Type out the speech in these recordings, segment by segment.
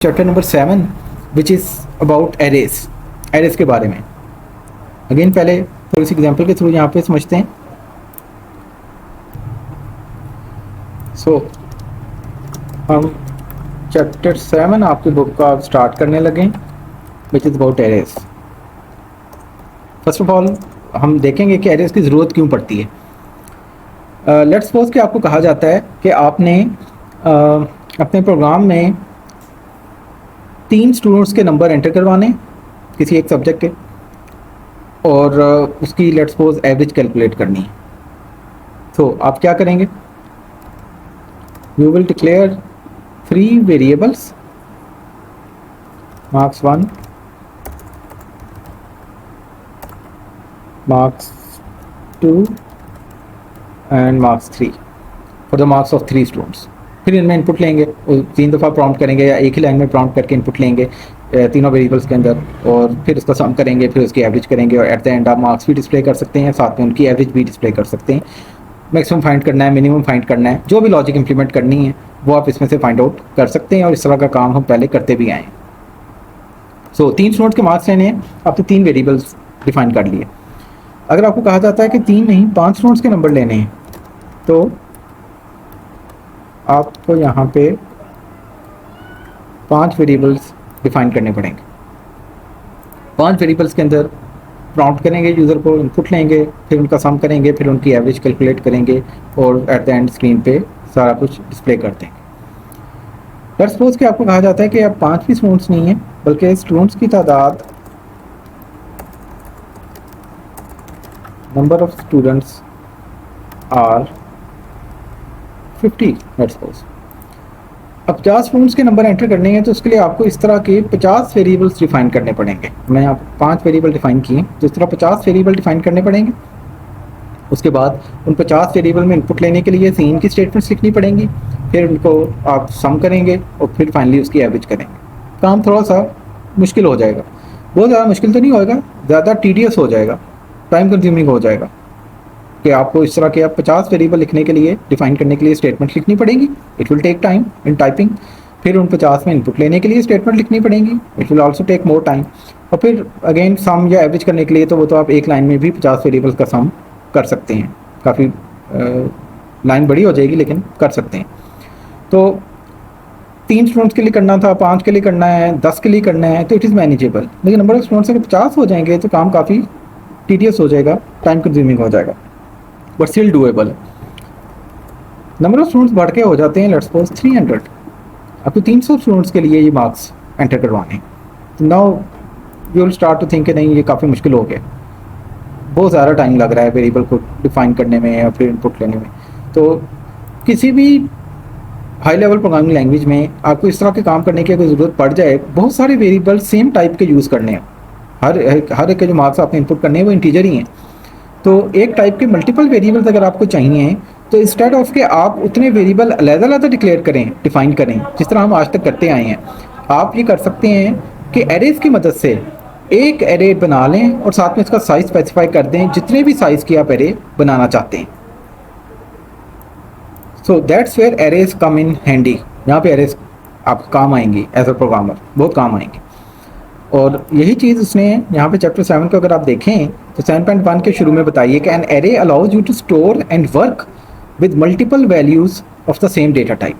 Chapter number 7 which is about arrays के बारे में। अगेन पहले थोड़ी सी एग्जांपल के थ्रू यहाँ पे समझते हैं। सो हम चैप्टर 7 आपकी बुक का स्टार्ट करने लगे which is about arrays. First of all हम देखेंगे कि एरेस की ज़रूरत क्यों पड़ती है। लेट्स सपोज कि आपको कहा जाता है कि आपने अपने प्रोग्राम में 3 स्टूडेंट्स के नंबर एंटर करवाने किसी एक सब्जेक्ट के और उसकी लेट्स सपोज एवरेज कैलकुलेट करनी है। तो आप क्या करेंगे? You will declare 3 variables marks 1, marks 2 and marks 3 for the marks of 3 students. फिर इनमें इनपुट लेंगे, 3 दफ़ा प्रॉम्प्ट करेंगे या एक ही लाइन में प्रॉम्प्ट करके इनपुट लेंगे तीनों वेरिएबल्स के अंदर, और फिर उसका सम करेंगे, फिर उसकी एवरेज करेंगे और एट द एंड आप मार्क्स भी डिस्प्ले कर सकते हैं, साथ में उनकी एवरेज भी डिस्प्ले कर सकते हैं। मैक्सिमम फाइंड करना है, मिनिमम फाइंड करना है, जो भी लॉजिक इंप्लीमेंट करनी है वो आप इसमें से फाइंड आउट कर सकते हैं और इस तरह का काम हम पहले करते भी आए हैं। सो 3 स्टूडेंट्स के मार्क्स लेने हैं, आपने 3 वेरिएबल्स डिफाइन कर लिए। अगर आपको कहा जाता है कि 3 नहीं 5 स्टूडेंट्स के नंबर लेने हैं तो आपको यहाँ पे 5 वेरिएबल्स डिफाइन करने पड़ेंगे। 5 वेरिएबल्स के अंदर प्रॉम्प्ट करेंगे, यूज़र को इनपुट लेंगे, फिर उनका सम करेंगे, फिर उनकी एवरेज कैलकुलेट करेंगे और एट द एंड स्क्रीन पे सारा कुछ डिस्प्ले कर देंगे। लेट्स सपोज कि आपको कहा जाता है कि अब 5 भी स्टूडेंट्स नहीं हैं बल्कि स्टूडेंट्स की तादाद number of students are 50। Let's suppose अब 50 स्टूडेंट्स के नंबर एंटर करने हैं तो उसके लिए आपको इस तरह के 50 वेरिएबल्स डिफाइन करने पड़ेंगे। मैं यहाँ 5 वेरिएबल डिफाइन किए, तो इस तरह 50 वेरिएबल डिफाइन करने पड़ेंगे। उसके बाद उन 50 वेरिएबल में इनपुट लेने के लिए सीन की स्टेटमेंट्स लिखनी पड़ेंगी, फिर उनको आप सम करेंगे और फिर फाइनली उसकी एवरेज करेंगे। काम थोड़ा सा मुश्किल हो जाएगा, बहुत ज़्यादा मुश्किल तो नहीं होएगा, ज़्यादा टीडियस हो जाएगा, टाइम कंज्यूमिंग हो जाएगा कि आपको इस तरह के आप 50 वेरिएबल लिखने के लिए डिफाइन करने के लिए स्टेटमेंट लिखनी पड़ेगी। It will take time in typing. फिर उन 50 में इनपुट लेने के लिए स्टेटमेंट लिखनी पड़ेगी, it will also take more time. और फिर अगेन सम या एवरेज करने के लिए तो वो तो आप एक लाइन में भी 50 वेरिएबल्स का सम कर सकते हैं, काफ़ी लाइन बड़ी हो जाएगी लेकिन कर सकते हैं। तो 3 स्टूडेंट्स के लिए करना था, 5 के लिए करना है, 10 के लिए करना है, तो इट इज़ मैनेजेबल। लेकिन नंबर ऑफ स्टूडेंट्स अगर 50 हो जाएंगे तो काम काफ़ी टीडियस हो जाएगा, टाइम कंज्यूमिंग हो जाएगा, but still doable. Number of students बढ़ के हो जाते हैं लेट्स सपोज 300। आपको 300 स्टूडेंट्स के लिए ये मार्क्स एंटर करवाने हैं। तो now you will start to think कि नहीं ये काफ़ी मुश्किल हो गया, बहुत ज़्यादा टाइम लग रहा है वेरिएबल को डिफाइन करने में या फिर इनपुट लेने में। तो किसी भी हाई लेवल प्रोग्रामिंग लैंग्वेज में आपको इस तरह के काम करने की अगर ज़रूरत पड़ जाए, बहुत सारे वेरिएबल सेम टाइप के यूज़ करने हैं, हर एक के जो मार्क्स आपने इनपुट करने हैं वो इंटीजर ही हैं। तो एक टाइप के मल्टीपल वेरिएबल्स अगर आपको चाहिए तो इंस्टेड ऑफ के आप उतने वेरिएबल अलग-अलग डिक्लेयर करें, डिफाइन करें जिस तरह हम आज तक करते आए हैं, आप ये कर सकते हैं कि एरेज की मदद से एक एरे बना लें और साथ में इसका साइज स्पेसिफाई कर दें, जितने भी साइज़ की आप एरे बनाना चाहते हैं। So that's where arrays come in handy. यहाँ पे एरेज आप काम आएंगी एज अ प्रोग्रामर, बहुत काम आएंगी। और यही चीज़ उसने यहाँ पे चैप्टर 7 को अगर आप देखें तो 7.1 के शुरू में बताइए कि an array allows you to store and work with multiple values of the same data type.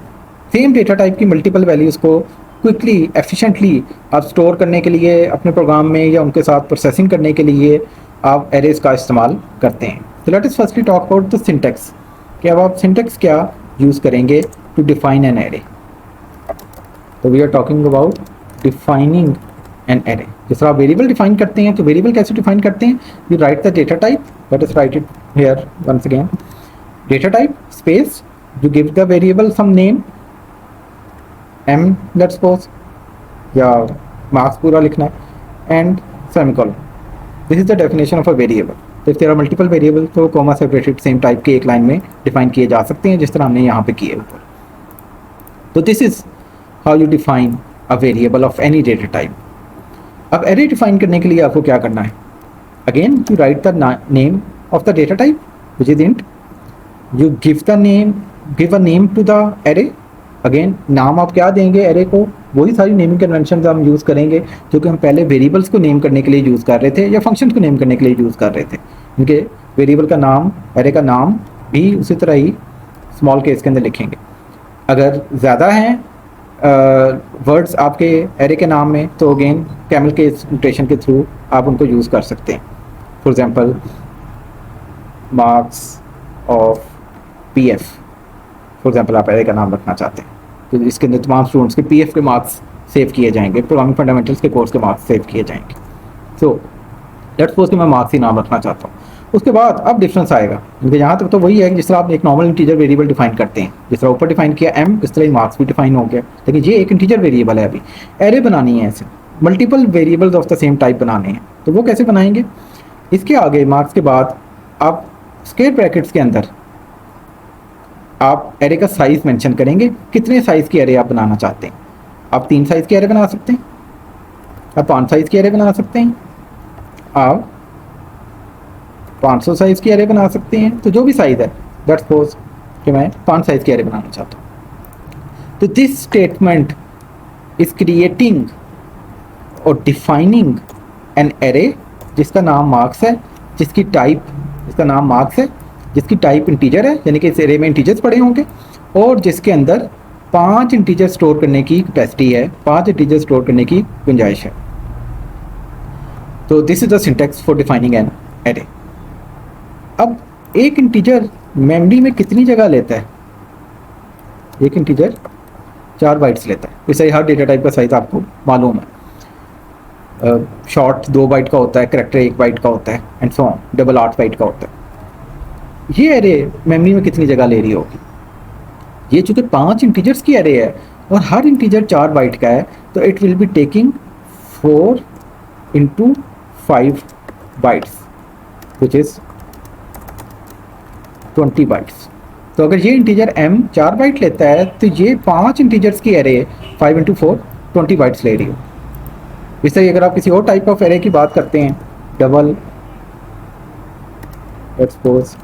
Same data type की मल्टीपल वैल्यूज़ को क्विकली एफिशिएंटली आप स्टोर करने के लिए अपने प्रोग्राम में या उनके साथ प्रोसेसिंग करने के लिए आप एरेज का इस्तेमाल करते हैं। तो let us firstly talk about the syntax कि अब आप सिंटेक्स क्या यूज़ करेंगे टू डिफाइन एन एरे। तो we are talking about defining an array. जिस तरह आप वेरिएबल डिफाइन करते हैं तो वेरिएबल कैसे डिफाइन करते हैं? You write the data type, let us write it here once again, data type space, you give the variable some name m let's suppose, या मार्क्स पूरा लिखना है and semicolon. This is the definition of a variable. तो if there are multiple variable तो comma separated same type के एक line में define किए जा सकते हैं जिस तरह हमने यहाँ पे किए ऊपर। तो this is how you define a variable of any data type. अब एरे डिफाइन करने के लिए आपको क्या करना है? Again you write the name of the data type which is int, you give a name to the array. Again नाम आप क्या देंगे एरे को? वही सारी नेमिंग कन्वेंशन हम यूज़ करेंगे जो कि हम पहले वेरिएबल्स को नेम करने के लिए यूज़ कर रहे थे या फंक्शन को नेम करने के लिए यूज़ कर रहे थे। इनके वेरिएबल का नाम, एरे का नाम भी उसी तरह ही स्मॉल केस के अंदर लिखेंगे। अगर ज़्यादा हैं वर्ड्स आपके एरे के नाम में तो अगेन कैमल केस नोटेशन के थ्रू आप उनको यूज़ कर सकते हैं। For example marks of PF, for example आप एरे का नाम रखना चाहते हैं तो इसके अंदर तमाम स्टूडेंट्स के पीएफ के मार्क्स सेव किए जाएंगे, प्रोग्रामिंग फंडामेंटल्स के कोर्स के मार्क्स सेव किए जाएंगे। सो लेट्स सपोज कि मैं मार्क्स ही नाम रखना चाहता हूँ। उसके बाद अब डिफरेंस आएगा, क्योंकि यहाँ तक तो वही है कि जिस तरह आप एक नॉर्मल इंटीजर वेरिएबल डिफाइन करते हैं, जिस तरह ऊपर डिफाइन किया m, इस तरह ही मार्क्स भी डिफाइन हो गया। लेकिन ये एक इंटीजर वेरिएबल है, अभी एरे बनानी है, ऐसे multiple variables of the same type बनाने हैं। तो वो कैसे बनाएंगे? इसके आगे मार्क्स के बाद आप स्क्वायर ब्रैकेट्स के अंदर आप एरे का साइज मेंशन करेंगे, कितने साइज की एरे आप बनाना चाहते हैं। आप 3 साइज की एरे बना सकते हैं, आप 5 साइज की एरे बना सकते हैं, आप 500 साइज की एरे बना सकते हैं। तो जो भी साइज है, लेट्स सपोज कि मैं 5 साइज की एरे बनाना चाहता हूँ। तो दिस स्टेटमेंट इज क्रिएटिंग और डिफाइनिंग एन एरे जिसका नाम मार्क्स है, जिसकी टाइप, जिसका नाम मार्क्स है, जिसकी टाइप इंटीजर है, यानी कि इस एरे में इंटीजर्स पड़े होंगे, और जिसके अंदर 5 इंटीजर स्टोर करने की कैपेसिटी है, 5 इंटीजर स्टोर करने की गुंजाइश है। तो this is the syntax for defining an array. अब एक इंटीजर मेमोरी में कितनी जगह लेता है? एक इंटीजर 4 बाइट्स लेता है। वैसे हर डेटा टाइप का साइज आपको मालूम है। शॉर्ट 2 बाइट का होता है, करैक्टर 1 बाइट का होता है, and so on, double 8 byte का होता है। ये एरे मेमोरी में कितनी जगह ले रही होगी? ये चूंकि 5 इंटीजर्स की एरे है और हर इंटीजर 4 बाइट का है, तो it will be taking 4 into 5 bytes which is 20 bytes. तो अगर ये इंटीजर m 4 बाइट लेता है तो ये 5 इंटीजर्स की एरे 5 into 4 20 बाइट्स ले रही हो। इस तरह अगर आप किसी और टाइप ऑफ एरे की बात करते हैं, डबल लेट्स सपोज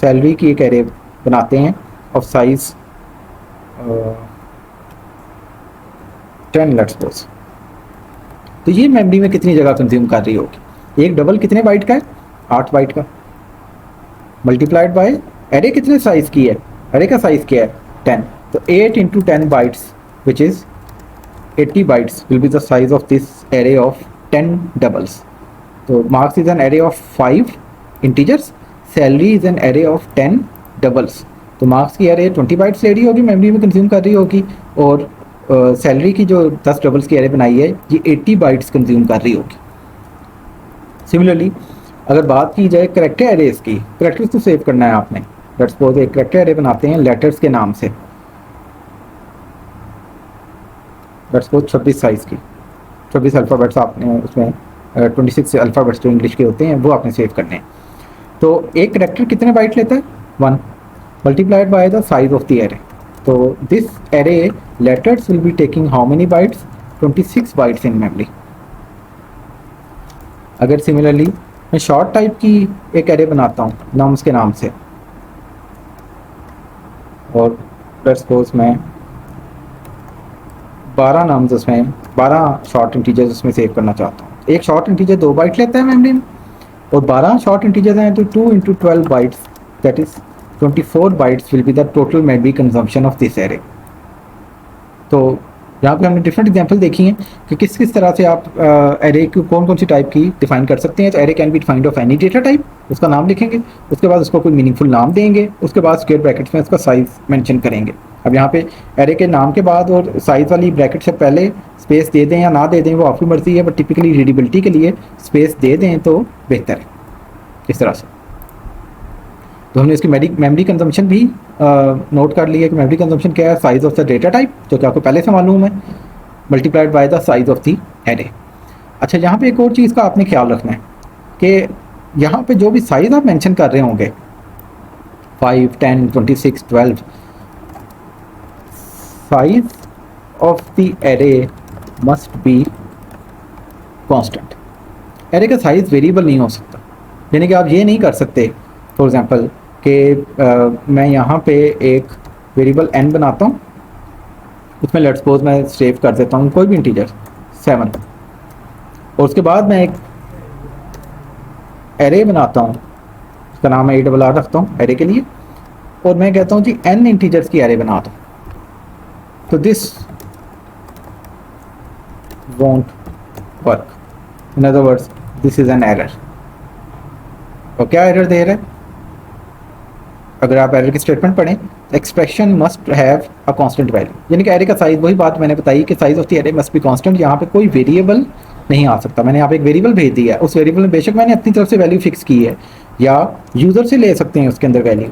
सैलरी की एक एरे बनाते हैं ऑफ साइज 10 लेट्स सपोज, तो ये मेमोरी में कितनी जगह कंज्यूम कर रही होगी? एक डबल कितने बाइट का है? 8 बाइट का, मल्टीप्लाइड बाय एरे कितने साइज की है? एरे का साइज क्या है? 10। तो 8 into 10 bytes which is 80 bytes will be the size of this array of 10 doubles. तो marks is an array of 5 integers, salary is an array of 10 doubles. तो marks की एरे 20 बाइट्स ले रही होगी, मेमोरी में कंज्यूम कर रही होगी, और सैलरी की जो 10 डबल्स की एरे बनाई है ये 80 बाइट्स कंज्यूम कर रही होगी। सिमिलरली अगर बात की जाए करेक्टर एरेज की, करेक्टर्स तो सेव करना है आपने। लेट्स सपोज एक करेक्टर एरे बनाते हैं लेटर्स के नाम से, लेट्स सपोज 26 साइज की, 26 अल्फ़ाबेट्स आपने उसमें 26 अल्फ़ाबेट्स जो इंग्लिश के होते हैं वो आपने सेव करने हैं। तो एक करेक्टर कितने बाइट लेता है? 1 multiplied by the size of the array. तो this array letters will be taking how many bytes? 26 bytes in memory. अगर सिमिलरली मैं शॉर्ट टाइप की एक एरे बनाता हूँ नाम्स के नाम से, और लेट्स सपोज मैं 12 नाम्स उसमें 12 शॉर्ट इंटीजर्स उसमें सेव करना चाहता हूँ। एक शॉर्ट इंटीजर 2 बाइट लेता है मेमोरी में, और 12 शॉर्ट इंटीजर्स हैं तो 2 into 12 bytes, that is 24 bytes will be the total memory consumption of this array. तो यहाँ पे हमने डिफरेंट एग्जांपल देखी हैं कि किस किस तरह से आप एरे की कौन कौन सी टाइप की डिफाइन कर सकते हैं। तो array can be defined of any data type, उसका नाम लिखेंगे, उसके बाद उसको कोई मीनिंगफुल नाम देंगे, उसके बाद स्क्वायर ब्रैकेट्स में उसका साइज मेंशन करेंगे। अब यहाँ पे एरे के नाम के बाद और साइज वाली ब्रैकेट से पहले स्पेस दे दें या ना दे दें वो आपकी मर्जी है, बट टिपिकली रीडेबिलिटी के लिए स्पेस दे दें तो बेहतर है। इस तरह से तो हमने इसकी मेमोरी कंजम्पशन भी नोट कर लिया कि मेमोरी कंजम्पशन क्या है, size of the data type जो कि आपको पहले से मालूम है, multiplied by the size of the array. अच्छा, यहाँ पे एक और चीज़ का आपने ख्याल रखना है कि यहाँ पे जो भी साइज आप मेंशन कर रहे होंगे 5, 10, 26, 12, size of the array must be constant. Array का साइज वेरिएबल नहीं हो सकता, यानी कि आप ये नहीं कर सकते फॉर एग्जांपल कि मैं यहाँ पे एक वेरिएबल n बनाता हूँ, उसमें लेट्स सपोज मैं सेव कर देता हूँ कोई भी इंटीजर 7, और उसके बाद मैं एक एरे बनाता हूँ, उसका नाम मैं ARR रखता हूँ एरे के लिए, और मैं कहता हूँ जी n इंटीजर्स की एरे बना दो, तो this won't work. In other words, this is an error. और क्या एरर दे रहा है? अगर आप एरर की स्टेटमेंट पढ़ें, expression must have a constant value, यानी कि एरे का साइज, वही बात मैंने बताई कि size of the array must be constant. यहाँ पे कोई वेरिएबल नहीं आ सकता। मैंने यहाँ पे एक वेरिएबल भेज दिया है, उस वेरिएबल में बेशक मैंने अपनी तरफ से वैल्यू फिक्स की है, या यूज़र से ले सकते हैं उसके अंदर वैल्यू,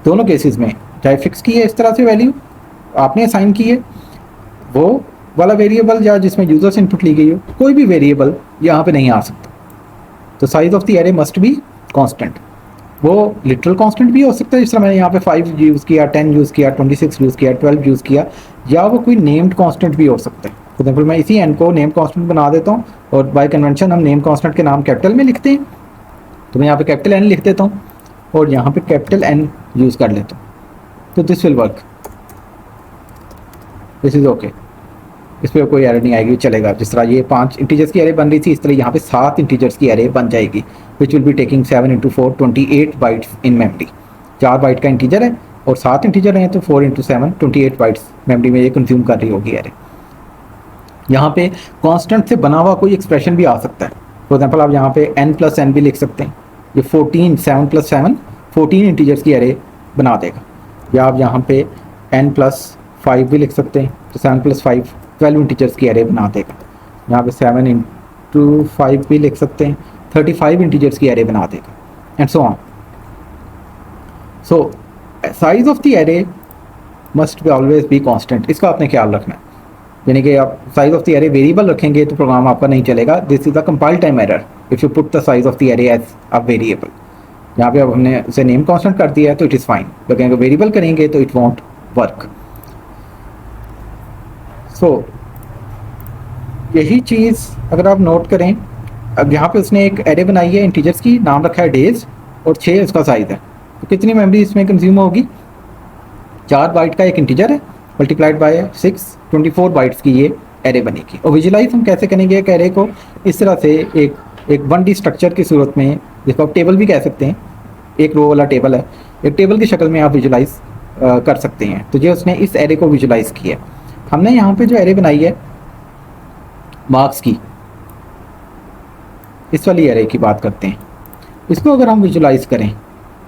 दोनों केसेस में, चाहे फिक्स की है इस तरह से वैल्यू आपने असाइन की है वो वाला वेरिएबल, या जिसमें यूज़र से इनपुट ली गई हो, कोई भी वेरिएबल यहाँ पे नहीं आ सकता। तो size of the array must be constant. वो लिटरल कांस्टेंट भी हो सकता है, जिस तरह मैंने यहाँ पे 5 यूज़ किया, 10 यूज़ किया, 26 यूज़ किया, 12 यूज़ किया, या वो कोई नेम्ड कांस्टेंट भी हो सकता है। फॉर एग्जाम्पल मैं इसी n को नेम कांस्टेंट बना देता हूँ, और बाय कन्वेंशन हम नेम कांस्टेंट के नाम कैपिटल में लिखते हैं, तो मैं यहाँ पे कैपिटल N लिख देता हूँ और यहाँ पे कैपिटल N यूज़ कर लेता हूँ, तो this will work, this is okay, इस पर कोई एरर नहीं आएगी, चलेगा। जिस तरह ये 5 इंटीजर्स की एरे बन रही थी, इस तरह यहाँ पे 7 इंटीजर्स की एरे बन जाएगी, which will be taking 7 × 4 28 bytes in memory. 4 byte का इंटीजर है और 7 इंटीजर हैं, तो 4 × 7 28 बाइट्स मेमोरी में ये कंज्यूम कर रही होगी एरे। यहाँ पे कांस्टेंट से बना हुआ कोई एक्सप्रेशन भी आ सकता है। फॉर एग्जाम्पल आप यहाँ पे n + n भी लिख सकते हैं, ये 14 7 + 7 14 इंटीजर्स की एरे बना देगा, या आप यहाँ पे n + 5 भी लिख सकते हैं, तो 7 + 5 12 इंटीजर्स की एरे बना देगा। यहाँ पे 7 × 5 भी लिख सकते हैं, 35 इंटीजर्स की एरे बना देगा, and so on. So size of the array must be always be constant, इसका आपने ख्याल रखना है। यानी कि आप size of the array variable रखेंगे तो प्रोग्राम आपका नहीं चलेगा। This is a compile time error if you put the size of the array as a variable. यहाँ पे अब हमने उसे नेम कांस्टेंट कर दिया है तो इट इज़ फाइन, लेकिन अगर वेरिएबल करेंगे तो इट वॉन्ट वर्क। सो यही चीज़ अगर आप नोट करें, अब यहाँ पे उसने एक एरे बनाई है इंटीजर्स की, नाम रखा है डेज, और 6 उसका साइज़ है, तो कितनी मेमोरी इसमें कंज्यूम होगी? 4 बाइट का एक इंटीजर है मल्टीप्लाइड बाय 6, 24 बाइट्स की ये एरे बनेगी। और विजुलाइज हम कैसे करेंगे एक एरे को? इस तरह से एक 1D स्ट्रक्चर की सूरत में, जिसको आप टेबल भी कह सकते हैं, एक रो वाला टेबल है, एक टेबल की शक्ल में आप विजुलाइज कर सकते हैं। तो ये उसने इस एरे को विजुलाइज किया। हमने यहाँ पे जो एरे बनाई है मार्क्स की, इस वाली एरे की बात करते हैं, इसको अगर हम विजुलाइज करें,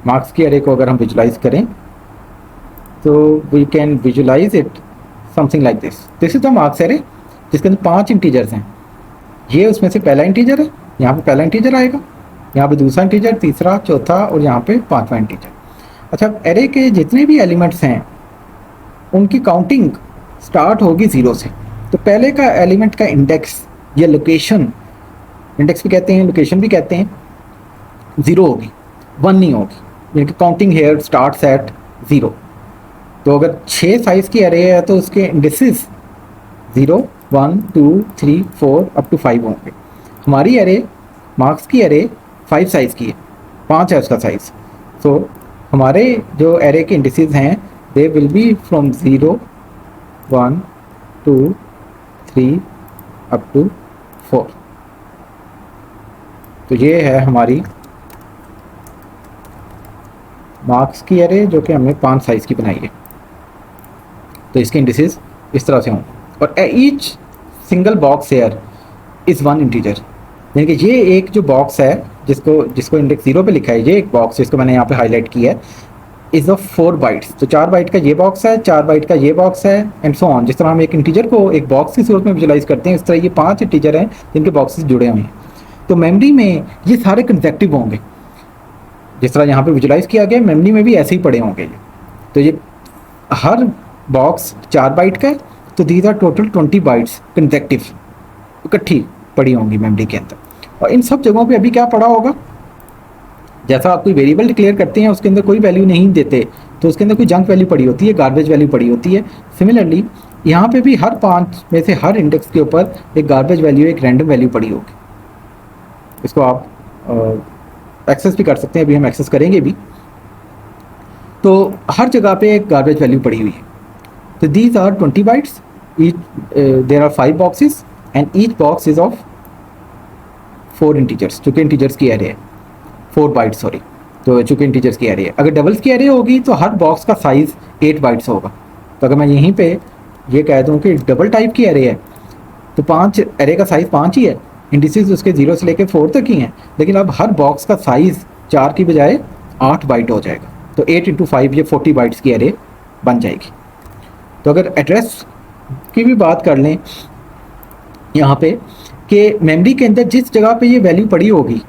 मार्क्स की एरे को अगर हम विजुलाइज करें, तो we can visualize it something like this. This is the marks array, जिसके अंदर 5 इंटीजर्स हैं। ये उसमें से पहला इंटीजर है, यहाँ पे पहला इंटीजर आएगा, यहाँ पे दूसरा इंटीजर, तीसरा, चौथा, और यहाँ पे 5वां इंटीजर। अच्छा, एरे के जितने भी एलिमेंट्स हैं उनकी काउंटिंग स्टार्ट होगी 0 से। तो पहले का एलिमेंट का इंडेक्स या लोकेशन, इंडेक्स भी कहते हैं, लोकेशन भी कहते हैं, 0 होगी, 1 नहीं होगी, यानी कि काउंटिंग हेयर स्टार्ट्स एट 0। तो अगर 6 साइज़ की एरे है तो उसके इंडेक्सेस 0 1 2 3 4 अप टू 5 होंगे। हमारी एरे, मार्क्स की एरे 5 साइज़ की है, 5 है उसका साइज़। तो हमारे जो एरे के इंडेक्सेस हैं they will be from 0 1 2 3 up to 4। तो ये है हमारी मार्क्स की एरे, जो कि हमने 5 साइज़ की बनाई है। तो इसके इंडिसेस इस तरह से हों, और each single box here is 1 integer, यानी कि ये एक जो बॉक्स है जिसको इंडेक्स 0 पे लिखा है, ये एक बॉक्स जिसको मैंने यहाँ पे हाईलाइट किया है, इज़ ऑफ 4 बाइट्स। तो 4 बाइट का ये बॉक्स है, 4 बाइट का ये बॉक्स है, एंड सो ऑन। जिस तरह हम एक इंटीजर को एक बॉक्स की सूरत में विजुलाइज करते हैं, इस तरह ये 5 इंटीजर हैं जिनके बॉक्सेस जुड़े हुए हैं। तो मेमोरी में ये सारे कंसेक्टिव होंगे, जिस तरह यहाँ पे विजुलाइज किया गया, मेमोरी में भी ऐसे ही पड़े होंगे। तो ये हर बॉक्स 4 बाइट का है, तो these are total 20 bytes consecutive इकट्ठी पड़ी होंगी मेमोरी के अंदर। और इन सब जगहों पे अभी क्या पड़ा होगा, जैसा आप कोई वेरिएबल डिक्लेयर करते हैं उसके अंदर कोई वैल्यू नहीं देते, तो उसके अंदर कोई जंक वैल्यू पड़ी होती है, गार्बेज वैल्यू पड़ी होती है। सिमिलरली यहाँ पे भी हर 5 में से हर इंडेक्स के ऊपर एक गार्बेज वैल्यू, एक रैंडम वैल्यू पड़ी होगी। इसको आप एक्सेस भी कर सकते हैं, अभी हम एक्सेस करेंगे भी। तो हर जगह पे एक गार्बेज वैल्यू पड़ी हुई है। तो these are 20 bytes, each there are 5 boxes and each box is of 4 integers, चूँकि इंटीजर्स की एरे है 4 बाइट्स, सॉरी, तो चूँकि इंटीजर्स की एरे है। अगर डबल्स की एरे होगी तो हर बॉक्स का साइज़ 8 बाइट्स होगा। तो अगर मैं यहीं पे ये कह दूं कि डबल टाइप की एरे है तो 5 एरे का साइज़ 5 ही है, इंडिसेस उसके 0 से लेकर 4 तक ही हैं, लेकिन अब हर बॉक्स का साइज़ 4 की बजाय 8 बाइट हो जाएगा। तो 8 × 5 ये 40 बाइट्स की एरे बन जाएगी। तो अगर एड्रेस की भी बात कर लें यहाँ पे कि मेमोरी के अंदर जिस जगह पे ये वैल्यू पड़ी होगी,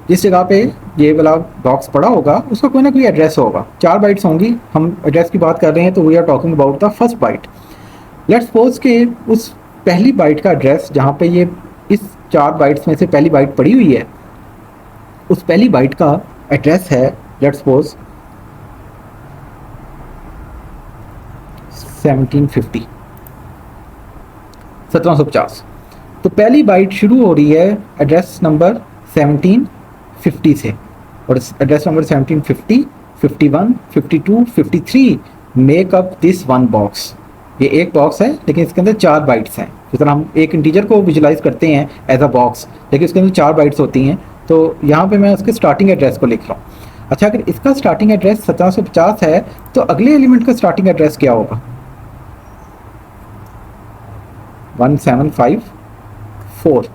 जिस जगह पे ये वाला बॉक्स पड़ा होगा, उसका कोई ना कोई एड्रेस होगा। 4 बाइट्स होंगी, हम एड्रेस की बात कर रहे हैं तो we are talking about the first byte. Let's suppose के उस पहली बाइट का एड्रेस जहाँ पे ये इस 4 बाइट्स में से पहली बाइट पड़ी हुई है, उस पहली बाइट का एड्रेस है लेट्स सपोज 1750। तो पहली बाइट शुरू हो रही है एड्रेस नंबर 1750 से, और address number 1750, 51, 52, 53 make up this one box. ये एक बॉक्स है लेकिन इसके अंदर 4 बाइट्स हैं। जिस तरह हम एक इंटीजर को विजुलाइज करते हैं एज अ बॉक्स, लेकिन उसके अंदर 4 बाइट्स होती हैं। तो यहाँ पे मैं उसके स्टार्टिंग एड्रेस को लिख रहा हूँ। अच्छा, अगर इसका स्टार्टिंग एड्रेस 1750 है तो अगले एलिमेंट का स्टार्टिंग एड्रेस क्या होगा? 1754,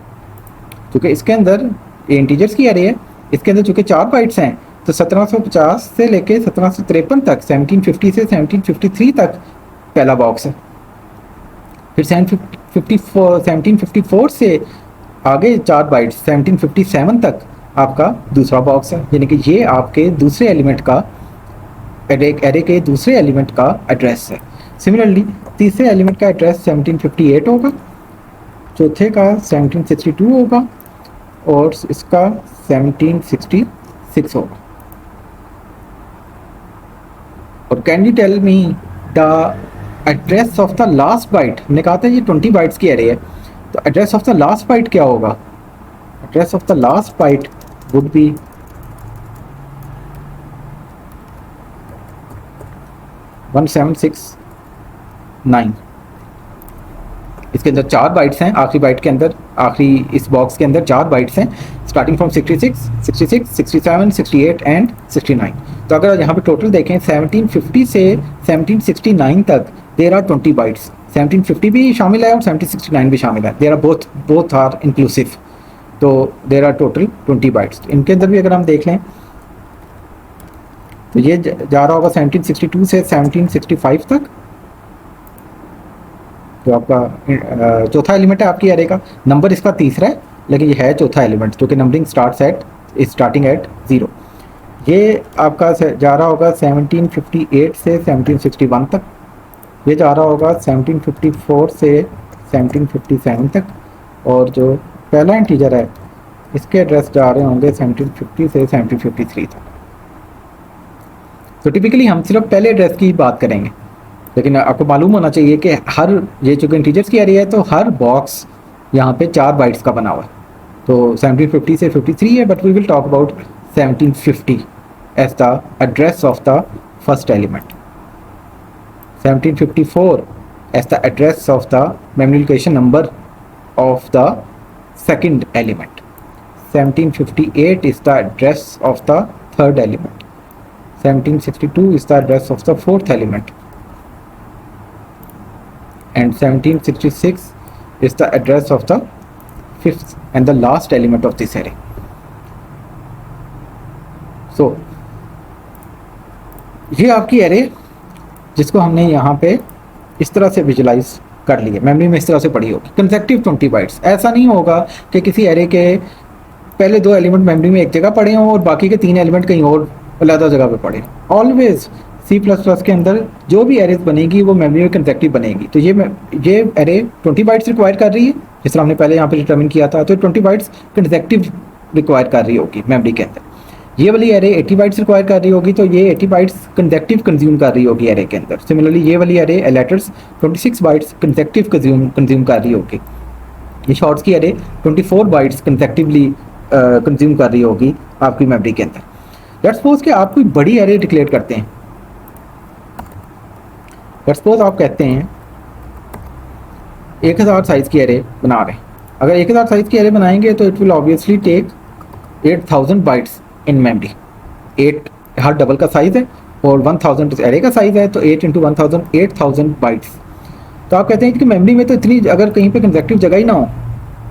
क्योंकि इसके अंदर ये इंटीजर्स की एरे है, इसके अंदर चूँकि 4 बाइट्स हैं तो 1750 से लेके 1753 तक, 1750 से 1753 तक पहला बॉक्स है। फिर 1754 से आगे 4 बाइट्स 1757 तक आपका दूसरा बॉक्स है, यानी कि ये आपके दूसरे एलिमेंट का एरे के दूसरे एलिमेंट का एड्रेस है। सिमिलरली तीसरे एलिमेंट का एड्रेस 1758 होगा, चौथे का 1762 होगा और इसका 1766 होगा। और can you tell me the address of the last byte? हमने कहा था ये 20 बाइट्स की एरे है, तो address of the last byte क्या होगा? Address of the last byte would be 1769। इसके अंदर 4 बाइट्स हैं, आखिरी बाइट के अंदर, आखिरी इस बॉक्स के अंदर 4 बाइट्स हैं, स्टार्टिंग फ्रॉम 66, 66, 67, 68 एंड 69। तो अगर यहाँ पे टोटल देखें 1750 से 1769 तक देयर आर 20 बाइट्स। 1750 भी शामिल है और 1769 भी शामिल है, there are both are inclusive. तो देयर आर टोटल 20 बाइट्स। इनके अंदर भी अगर हम देख लें तो ये जा रहा होगा 1762 से 1765 तक। तो आपका चौथा एलिमेंट है आपकी एरे का, नंबर इसका तीसरा है लेकिन ये है चौथा एलिमेंट, जो कि नंबरिंग स्टार्टिंग एट 0। ये आपका जा रहा होगा 1758 से 1761 तक, ये जा रहा होगा 1754 से 1757 तक, और जो पहला इंटीजर है इसके एड्रेस जा रहे होंगे 1750 से 1753 तक। तो टिपिकली हम सिर्फ पहले एड्रेस की बात करेंगे, लेकिन आपको मालूम होना चाहिए कि हर ये चूँकि इंटीजर्स की एरे है तो हर बॉक्स यहाँ पे 4 बाइट्स का बना हुआ है। तो 1750 से 53 है, but we will talk about 1750 as the address of the first element, 1754 as the address of the memory location number of the second element, 1758 is the address of the third element, 1762 is the address of the fourth element, and 1766 is the address of the fifth and the last element of this array. So ये आपकी array जिसको हमने यहाँ पे इस तरह से visualise कर लिया, मेमोरी में इस तरह से पड़ी होगी। कंसेक्टिव 20 बाइट्स, ऐसा नहीं होगा कि किसी एरे के पहले 2 एलिमेंट मेमोरी में एक जगह पड़े हों और बाकी के 3 एलिमेंट कहीं और अलग जगह पे पड़े। ऑलवेज C++ के अंदर जो भी एरेज बनेगी वो मेमोरी में कंसेक्टिव बनेगी। तो ये एरे 20 बाइट्स रिक्वायर कर रही है, जिस तरह हमने पहले यहाँ पे डिटरमिन किया था, तो 20 बाइट्स कंसेक्टिव रिक्वायर कर रही होगी मेमोरी के अंदर। ये वाली एरे 80 बाइट्स रिक्वायर कर रही होगी, तो ये 80 बाइट्स कंसेक्टिव कंज्यूम कर रही होगी एरे के अंदर। सिमिलरली ये वाली array letters 26 bytes consecutive consume कर रही होगी। ये शॉर्ट्स की एरे 24 बाइट्स कंसेक्टिवली कंज्यूम कर रही होगी आपकी मेमोरी के अंदर। लेट्स सपोज कि आप कोई बड़ी एरे डिक्लेयर करते हैं, बट सपोज आप कहते हैं 1000 साइज़ की एरे बना रहे हैं। अगर 1000 साइज़ की एरे बनाएंगे तो it will obviously take 8000 bytes in memory. 8 हर डबल का साइज़ है और 1000 इस एरे का साइज़ है, तो 8 इंटू 1000 8000 बाइट्स। तो आप कहते हैं कि मेमोरी में तो इतनी, अगर कहीं पे कंसेक्टिव जगह ही ना हो,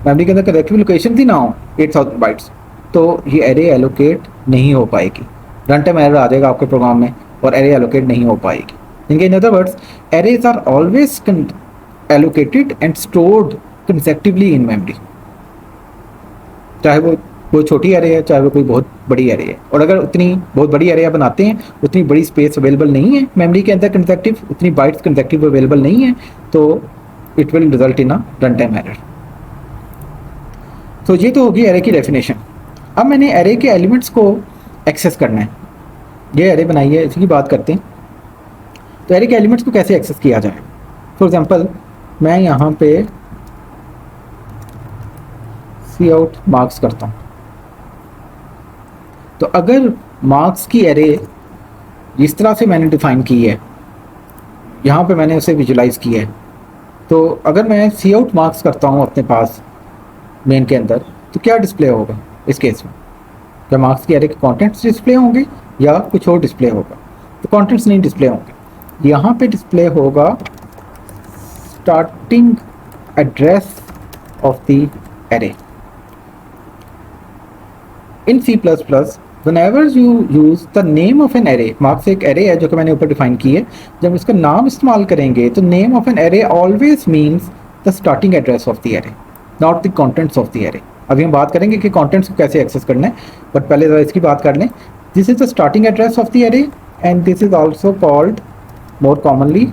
मेमोरी के अंदर कंसेक्टिव लोकेशन ही ना हो 8000 बाइट्स, तो ये एरे एलोकेट नहीं हो पाएगी। रन टाइम एरर आ जाएगा आपके प्रोग्राम में और एरे एलोकेट नहीं हो पाएगी। इनके in other words, arrays are always allocated and stored consecutively in memory, चाहे वो कोई छोटी एरे है, चाहे वो कोई बहुत बड़ी एरे है। और अगर उतनी बहुत बड़ी एरे बनाते हैं, उतनी बड़ी स्पेस अवेलेबल नहीं है मेमोरी के अंदर कंसेक्टिव, उतनी बाइट्स कंसेक्टिव अवेलेबल नहीं है, तो it will result in a run time error. तो ये तो होगी एरे की डेफिनेशन। अब मैंने एरे के एलिमेंट्स को एक्सेस करना है। ये एरे बनाई है, इसी की बात करते हैं। तो एरे के एलिमेंट्स को कैसे एक्सेस किया जाए? फॉर एग्जांपल मैं यहाँ पे सी आउट मार्क्स करता हूँ, तो अगर मार्क्स की एरे जिस तरह से मैंने डिफाइन की है, यहाँ पे मैंने उसे विजुलाइज किया है, तो अगर मैं सी आउट मार्क्स करता हूँ अपने पास मेन के अंदर, तो क्या डिस्प्ले होगा इस केस में? क्या मार्क्स की एरे के कंटेंट्स डिस्प्ले होंगे या कुछ और डिस्प्ले होगा? तो कंटेंट्स नहीं डिस्प्ले होंगे, यहाँ पे डिस्प्ले होगा starting address of the array. In C++, whenever you use the name of an array, marks एक एरे है जो कि मैंने ऊपर डिफाइन की है, जब इसका नाम इस्तेमाल करेंगे तो name of an array always means the starting address of the array, not the contents of the array. अभी हम बात करेंगे कि कंटेंट्स को कैसे एक्सेस करना है, बट पहले ज़रा इसकी बात कर लें। This is the starting address of the array and this is also called more commonly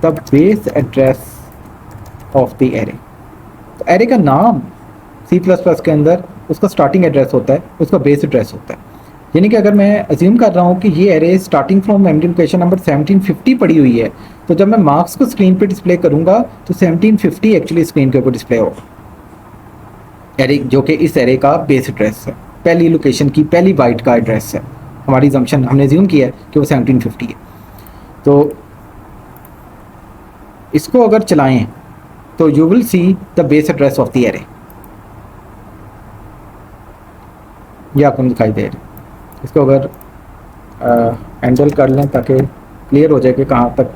the base address of the array. तो एरे का नाम C++ के अंदर उसका स्टार्टिंग एड्रेस होता है, उसका बेस एड्रेस होता है। यानी कि अगर मैं अज्यूम कर रहा हूँ कि ये array starting from memory location number 1750 पड़ी हुई है, तो जब मैं मार्क्स को स्क्रीन पे डिस्प्ले करूँगा तो 1750 एक्चुअली स्क्रीन के ऊपर डिस्प्ले होगा, एरे जो कि इस एरे का बेस एड्रेस है, पहली लोकेशन की पहली बाइट का एड्रेस है। हमारी अजम्पशन हमने अज्यूम किया है कि वो 1750 है। तो इसको अगर चलाएँ तो you will see the base address of the array, ये आपको दिखाई दे रहा है। इसको अगर हैंडल कर लें ताकि क्लियर हो जाए कि कहाँ तक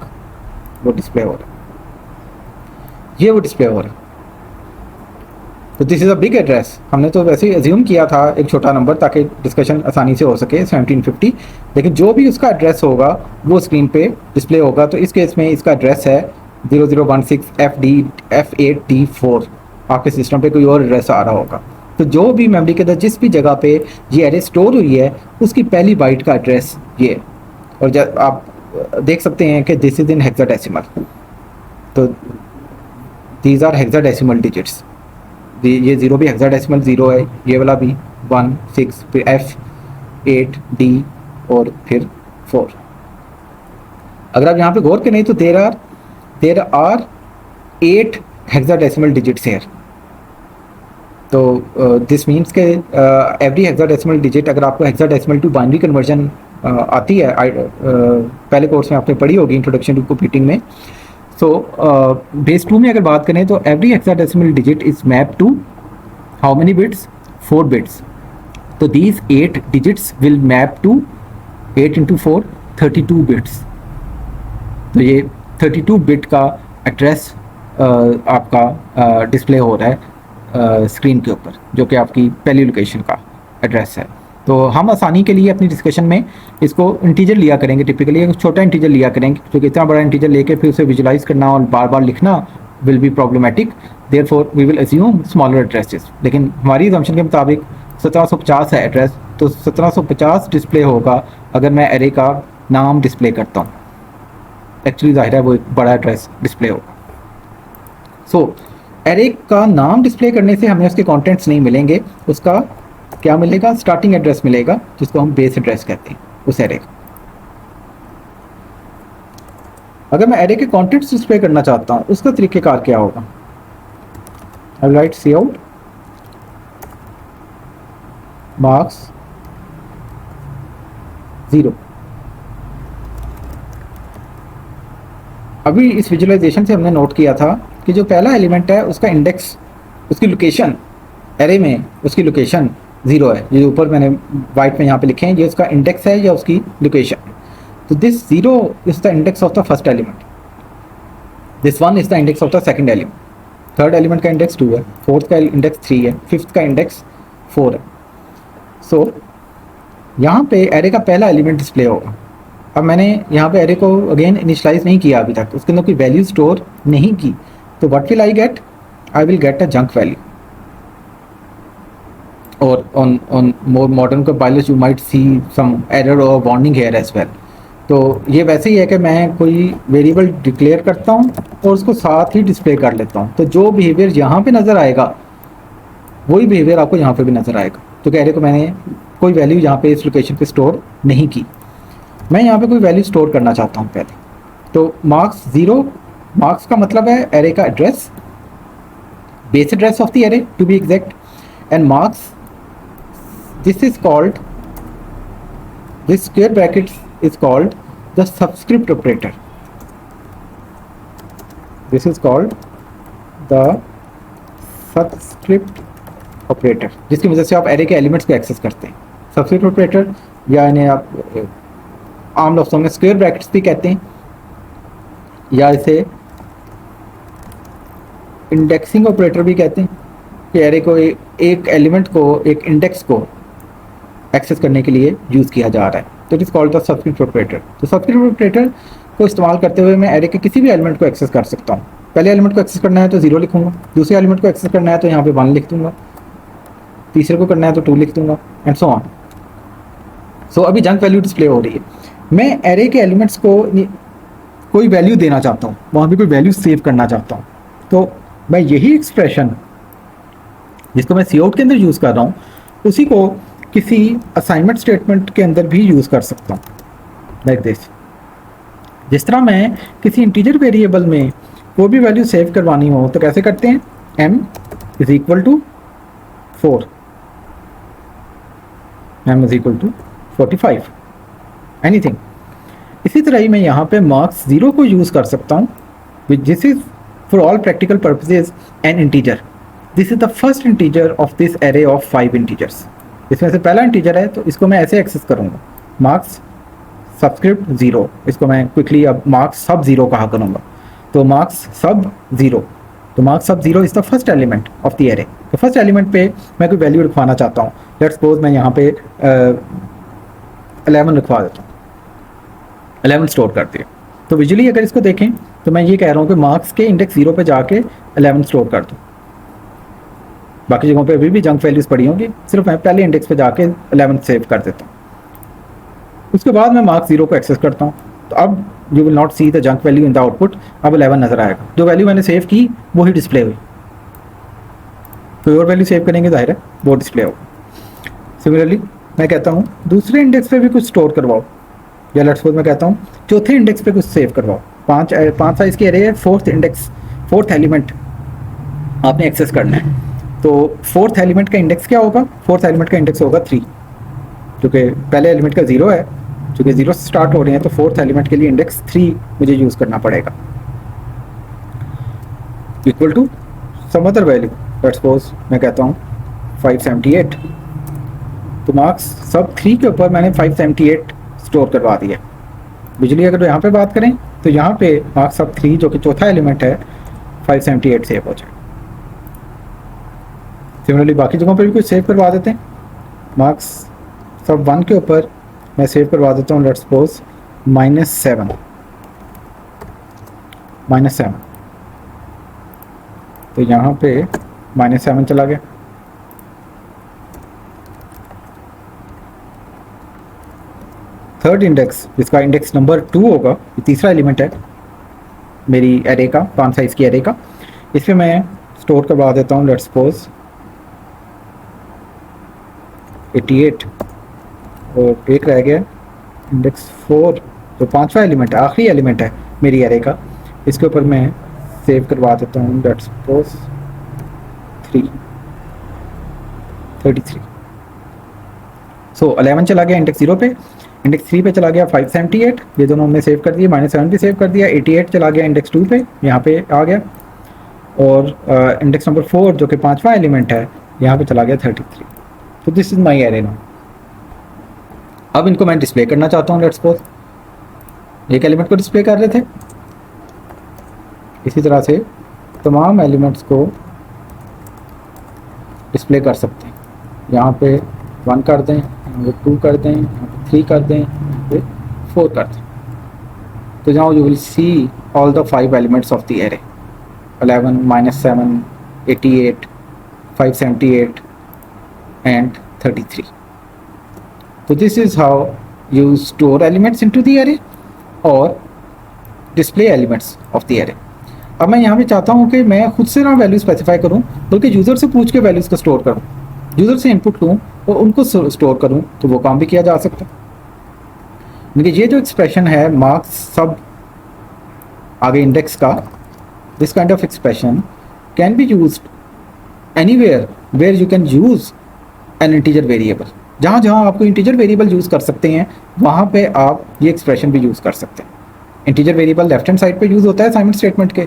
वो डिस्प्ले हो रहा है, ये वो डिस्प्ले हो रहा है। तो this is a big address. हमने तो वैसे ही अज्यूम किया था एक छोटा नंबर ताकि डिस्कशन आसानी से हो सके 1750, लेकिन जो भी उसका एड्रेस होगा वो स्क्रीन पे डिस्प्ले होगा। तो इस केस में इसका एड्रेस है 0016F8D4। आपके सिस्टम पे कोई और एड्रेस आ रहा होगा, तो जो भी मेमोरी के अंदर जिस भी जगह पे ये एरे स्टोर हुई है उसकी पहली बाइट का एड्रेस ये है। और जब आप देख सकते हैं कि दिस इज इन हेक्साडेसिमल, तो दीज आर हेक्साडेसिमल डिजिट्स। ये 0 भी हेक्साडेसिमल 0 है, ये वाला भी 1 6, फिर F 8 D और फिर 4। अगर आप यहाँ पे गौर करें तो there are 8 hexadecimal digits here. तो दिस मीन्स के एवरी हेक्साडेसिमल डिजिट, अगर आपको हेक्साडेसिमल टू बाइनरी कन्वर्जन आती है, पहले कोर्स में आपने पढ़ी होगी इंट्रोडक्शन टू कंप्यूटिंग में। सो बेस 2 में अगर बात करें तो every hexadecimal digit is map to how many bits? 4 bits. तो these 8 digits will map to 8 into 4 32 bits. तो ये 32 बिट का एड्रेस आपका डिस्प्ले हो रहा है स्क्रीन के ऊपर, जो कि आपकी पहली लोकेशन का एड्रेस है। तो हम आसानी के लिए अपनी डिस्कशन में इसको इंटीजर लिया करेंगे, टिपिकली एक छोटा इंटीजर लिया करेंगे, क्योंकि इतना बड़ा इंटीजर लेके फिर उसे विजुलाइज करना और बार बार लिखना will be problematic. Therefore we will assume smaller addresses. लेकिन हमारी असम्पशन के मुताबिक 1750 है एड्रेस, तो 1750 डिस्प्ले होगा अगर मैं एरे का नाम डिस्प्ले करता हूँ। एक्चुअली जाहिर है वो एक बड़ा एड्रेस डिस्प्ले होगा। सो एरे का नाम डिस्प्ले करने से हमें उसके कंटेंट्स नहीं मिलेंगे, उसका क्या मिलेगा? स्टार्टिंग एड्रेस मिलेगा, जिसको हम बेस एड्रेस कहते हैं उस एरे का। अगर मैं एरे के कंटेंट्स डिस्प्ले करना चाहता हूँ उसका तरीकेकार क्या होगा? आई will write C out marks 0। अभी इस विजुअलाइजेशन से हमने नोट किया था कि जो पहला एलिमेंट है उसका इंडेक्स, उसकी लोकेशन एरे में उसकी लोकेशन 0 है। ये ऊपर मैंने वाइट में यहाँ पे लिखे हैं, ये उसका इंडेक्स है या उसकी लोकेशन। तो this 0 is the index of the first element, this 1 is the index of the second element, third element का इंडेक्स 2 है, फोर्थ का इंडेक्स 3 है, फिफ्थ का इंडेक्स 4 है। सो यहाँ पे एरे का पहला एलिमेंट डिस्प्ले होगा। अब मैंने यहाँ पे एरे को अगेन इनिशियलाइज नहीं किया अभी तक, उसके अंदर कोई वैल्यू स्टोर नहीं की, तो what will I get? I will get a junk value. or on more modern compilers you might see some error or warning here as well। तो ये वैसे ही है कि मैं कोई वेरिएबल डिक्लेयर करता हूँ और उसको साथ ही डिस्प्ले कर लेता हूँ, तो जो बिहेवियर यहाँ पे नज़र आएगा वही बिहेवियर आपको यहाँ पे भी नज़र आएगा। तो कह रहे को मैंने कोई वैल्यू यहाँ पे इस लोकेशन पे स्टोर नहीं की, मैं यहाँ पे कोई वैल्यू स्टोर करना चाहता हूँ पहले। तो मार्क्स 0, मार्क्स का मतलब है एरे का address, base address of the array to be exact, and marks, this is called, this square brackets is called the subscript operator, this is called the subscript operator, जिसकी वजह से आप array के elements को access करते हैं। Subscript operator या इन्हें आप आम लफ्ज़ों में स्क्वायर ब्रैकेट्स भी कहते हैं, या इसे इंडेक्सिंग ऑपरेटर भी कहते हैं कि एरे को एक एलिमेंट को, एक इंडेक्स को एक्सेस करने के लिए यूज़ किया जा रहा है। तो it is called the subscript operator. तो सबस्क्रिप्ट ऑपरेटर को इस्तेमाल करते हुए मैं एरे के किसी भी एलिमेंट को एक्सेस कर सकता हूँ। पहले एलिमेंट को एक्सेस करना है तो 0 लिखूंगा, दूसरे एलिमेंट को एक्सेस करना है तो यहाँ पे 1 लिख दूंगा, तीसरे को करना है तो 2 लिख दूंगा, एंड सो ऑन। सो अभी जंक वैल्यू डिस्प्ले हो रही है। मैं एरे के एलिमेंट्स को कोई वैल्यू देना चाहता हूँ, वहाँ भी कोई वैल्यू सेव करना चाहता हूँ, तो मैं यही एक्सप्रेशन जिसको मैं सी आउट के अंदर यूज़ कर रहा हूँ उसी को किसी असाइनमेंट स्टेटमेंट के अंदर भी यूज़ कर सकता हूँ, लाइक दिस। जिस तरह मैं किसी इंटीजर वेरिएबल में कोई भी वैल्यू सेव करवानी हो तो कैसे करते हैं? m is equal to 4, m is equal to 45, anything. इसी तरह ही मैं यहाँ पे मार्क्स 0 को यूज़ कर सकता हूँ, this is for all practical purposes N integer, this is the first integer of this array of 5 integers. इसमें से पहला इंटीजर है तो इसको मैं ऐसे एक्सेस करूँगा, मार्क्स सबस्क्रिप्ट 0, इसको मैं क्विकली अब मार्क्स सब 0 कहा करूँगा। तो मार्क्स सब 0, तो मार्क्स सब 0 is the first element of the array. तो फर्स्ट एलिमेंट पे मैं कोई वैल्यू लिखवाना चाहता हूँ, लेट्स सपोज मैं यहाँ पे 11 लिखवा देता हूँ, 11 स्टोर कर दिया। तो विजुअली अगर इसको देखें तो मैं ये कह रहा हूँ कि मार्क्स के इंडेक्स 0 पे जाके 11 स्टोर कर दो। बाकी जगहों पे अभी भी जंक वैल्यूज़ पड़ी होंगी, सिर्फ मैं पहले इंडेक्स पे जाके 11 सेव कर देता हूँ। उसके बाद मैं मार्क्स 0 को एक्सेस करता हूँ, तो अब you will not see the junk value in the output, अब 11 नज़र आएगा। जो वैल्यू मैंने सेव की वही डिस्प्ले हुई, कोई और वैल्यू सेव करेंगे जाहिर है वो डिस्प्ले होगा। सिमिलरली मैं कहता हूँ दूसरे इंडेक्स पे भी कुछ स्टोर करवाओ, या लेट्स सपोज मैं कहता हूँ चौथे इंडेक्स पे कुछ सेव करवाओ। 5 साइज़ की एरे है, फोर्थ एलिमेंट आपने एक्सेस करना है। तो फोर्थ एलिमेंट का इंडेक्स क्या होगा? फोर्थ एलिमेंट का इंडेक्स होगा 3, क्योंकि पहले एलिमेंट का 0 है, क्योंकि 0 से स्टार्ट हो रहे हैं तो फोर्थ एलिमेंट के लिए इंडेक्स 3 मुझे यूज़ करना पड़ेगा, equal to some other value. Let's suppose मैं कहता हूँ 578, तो मार्क्स सब 3 के ऊपर मैंने 578 स्टोर करवा दिया। बिजली अगर यहाँ पे बात करें तो यहाँ पे मार्क्स सब 3 जो कि चौथा एलिमेंट है 578 सेव हो जाए। सिमिलरली बाकी जगहों पर भी कुछ सेव करवा देते हैं। मार्क्स सब 1 के ऊपर मैं सेव करवा देता हूँ, लेट्स सपोज -7, तो यहाँ पे -7 चला गया। थर्ड इंडेक्स जिसका इंडेक्स नंबर 2 होगा, ये तीसरा एलिमेंट है मेरी एरे का, 5 साइज़ की एरे का, इसमें मैं स्टोर करवा देता हूँ लेट्स सपोज 88, और एक रह गया इंडेक्स 4 जो 5वां एलिमेंट है, आखिरी एलिमेंट है मेरी एरे का, इसके ऊपर मैं सेव करवा देता हूँ लेट्स सपोज 33। सो 11 चला गया इंडेक्स 0 पे, इंडेक्स 3 पे चला गया 578, ये दोनों हमने सेव कर दिए, -7 भी सेव कर दिया, 88 चला गया इंडेक्स 2 पे, यहाँ पे आ गया, और इंडेक्स नंबर 4 जो कि 5वां एलिमेंट है यहाँ पे चला गया 33। तो this is my array now. अब इनको मैं डिस्प्ले करना चाहता हूँ, लेट्स सपोज एक एलिमेंट को डिस्प्ले कर रहे थे, इसी तरह से तमाम एलिमेंट्स को डिस्प्ले कर सकते हैं। यहाँ पे 1 कर दें, यहाँ पे 2 कर दें, यहाँ पे 3 कर दें, यहाँ पे 4 कर दें। तो now you will see all the 5 elements of the array, 11, -7, 88, 578 and 33. So this is how you store elements into the array or display elements of the array. अब मैं यहाँ पे चाहता हूँ कि मैं खुद से ना वैल्यू स्पेसिफाई करूँ, बल्कि यूज़र से पूछ के वैल्यूज़ को स्टोर करूँ, यूज़र से इनपुट लूँ और उनको स्टोर करूँ, तो वो काम भी किया जा सकता है। देखिए ये जो एक्सप्रेशन है मार्क्स सब आगे इंडेक्स का, this kind of expression can be used anywhere where you can use an integer variable. जहाँ जहाँ आपको इंटीजर वेरिएबल यूज़ कर सकते हैं वहाँ पे आप ये एक्सप्रेशन भी यूज़ कर सकते हैं। Integer variable left hand side पे यूज़ होता है असाइनमेंट स्टेटमेंट के,